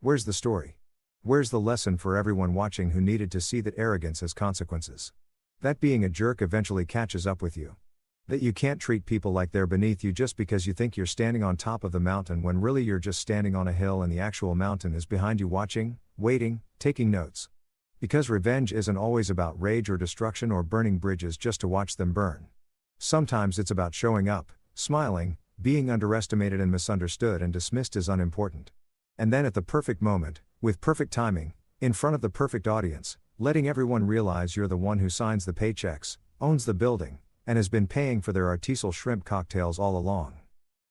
Where's the story? Where's the lesson for everyone watching who needed to see that arrogance has consequences? That being a jerk eventually catches up with you. That you can't treat people like they're beneath you just because you think you're standing on top of the mountain when really you're just standing on a hill and the actual mountain is behind you watching, waiting, taking notes. Because revenge isn't always about rage or destruction or burning bridges just to watch them burn. Sometimes it's about showing up, smiling, being underestimated and misunderstood and dismissed as unimportant. And then at the perfect moment, with perfect timing, in front of the perfect audience, letting everyone realize you're the one who signs the paychecks, owns the building, and has been paying for their artisanal shrimp cocktails all along.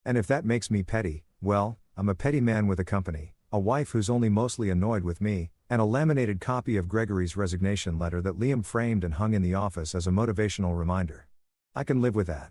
And if that makes me petty, well, I'm a petty man with a company, a wife who's only mostly annoyed with me, and a laminated copy of Gregory's resignation letter that Liam framed and hung in the office as a motivational reminder. I can live with that.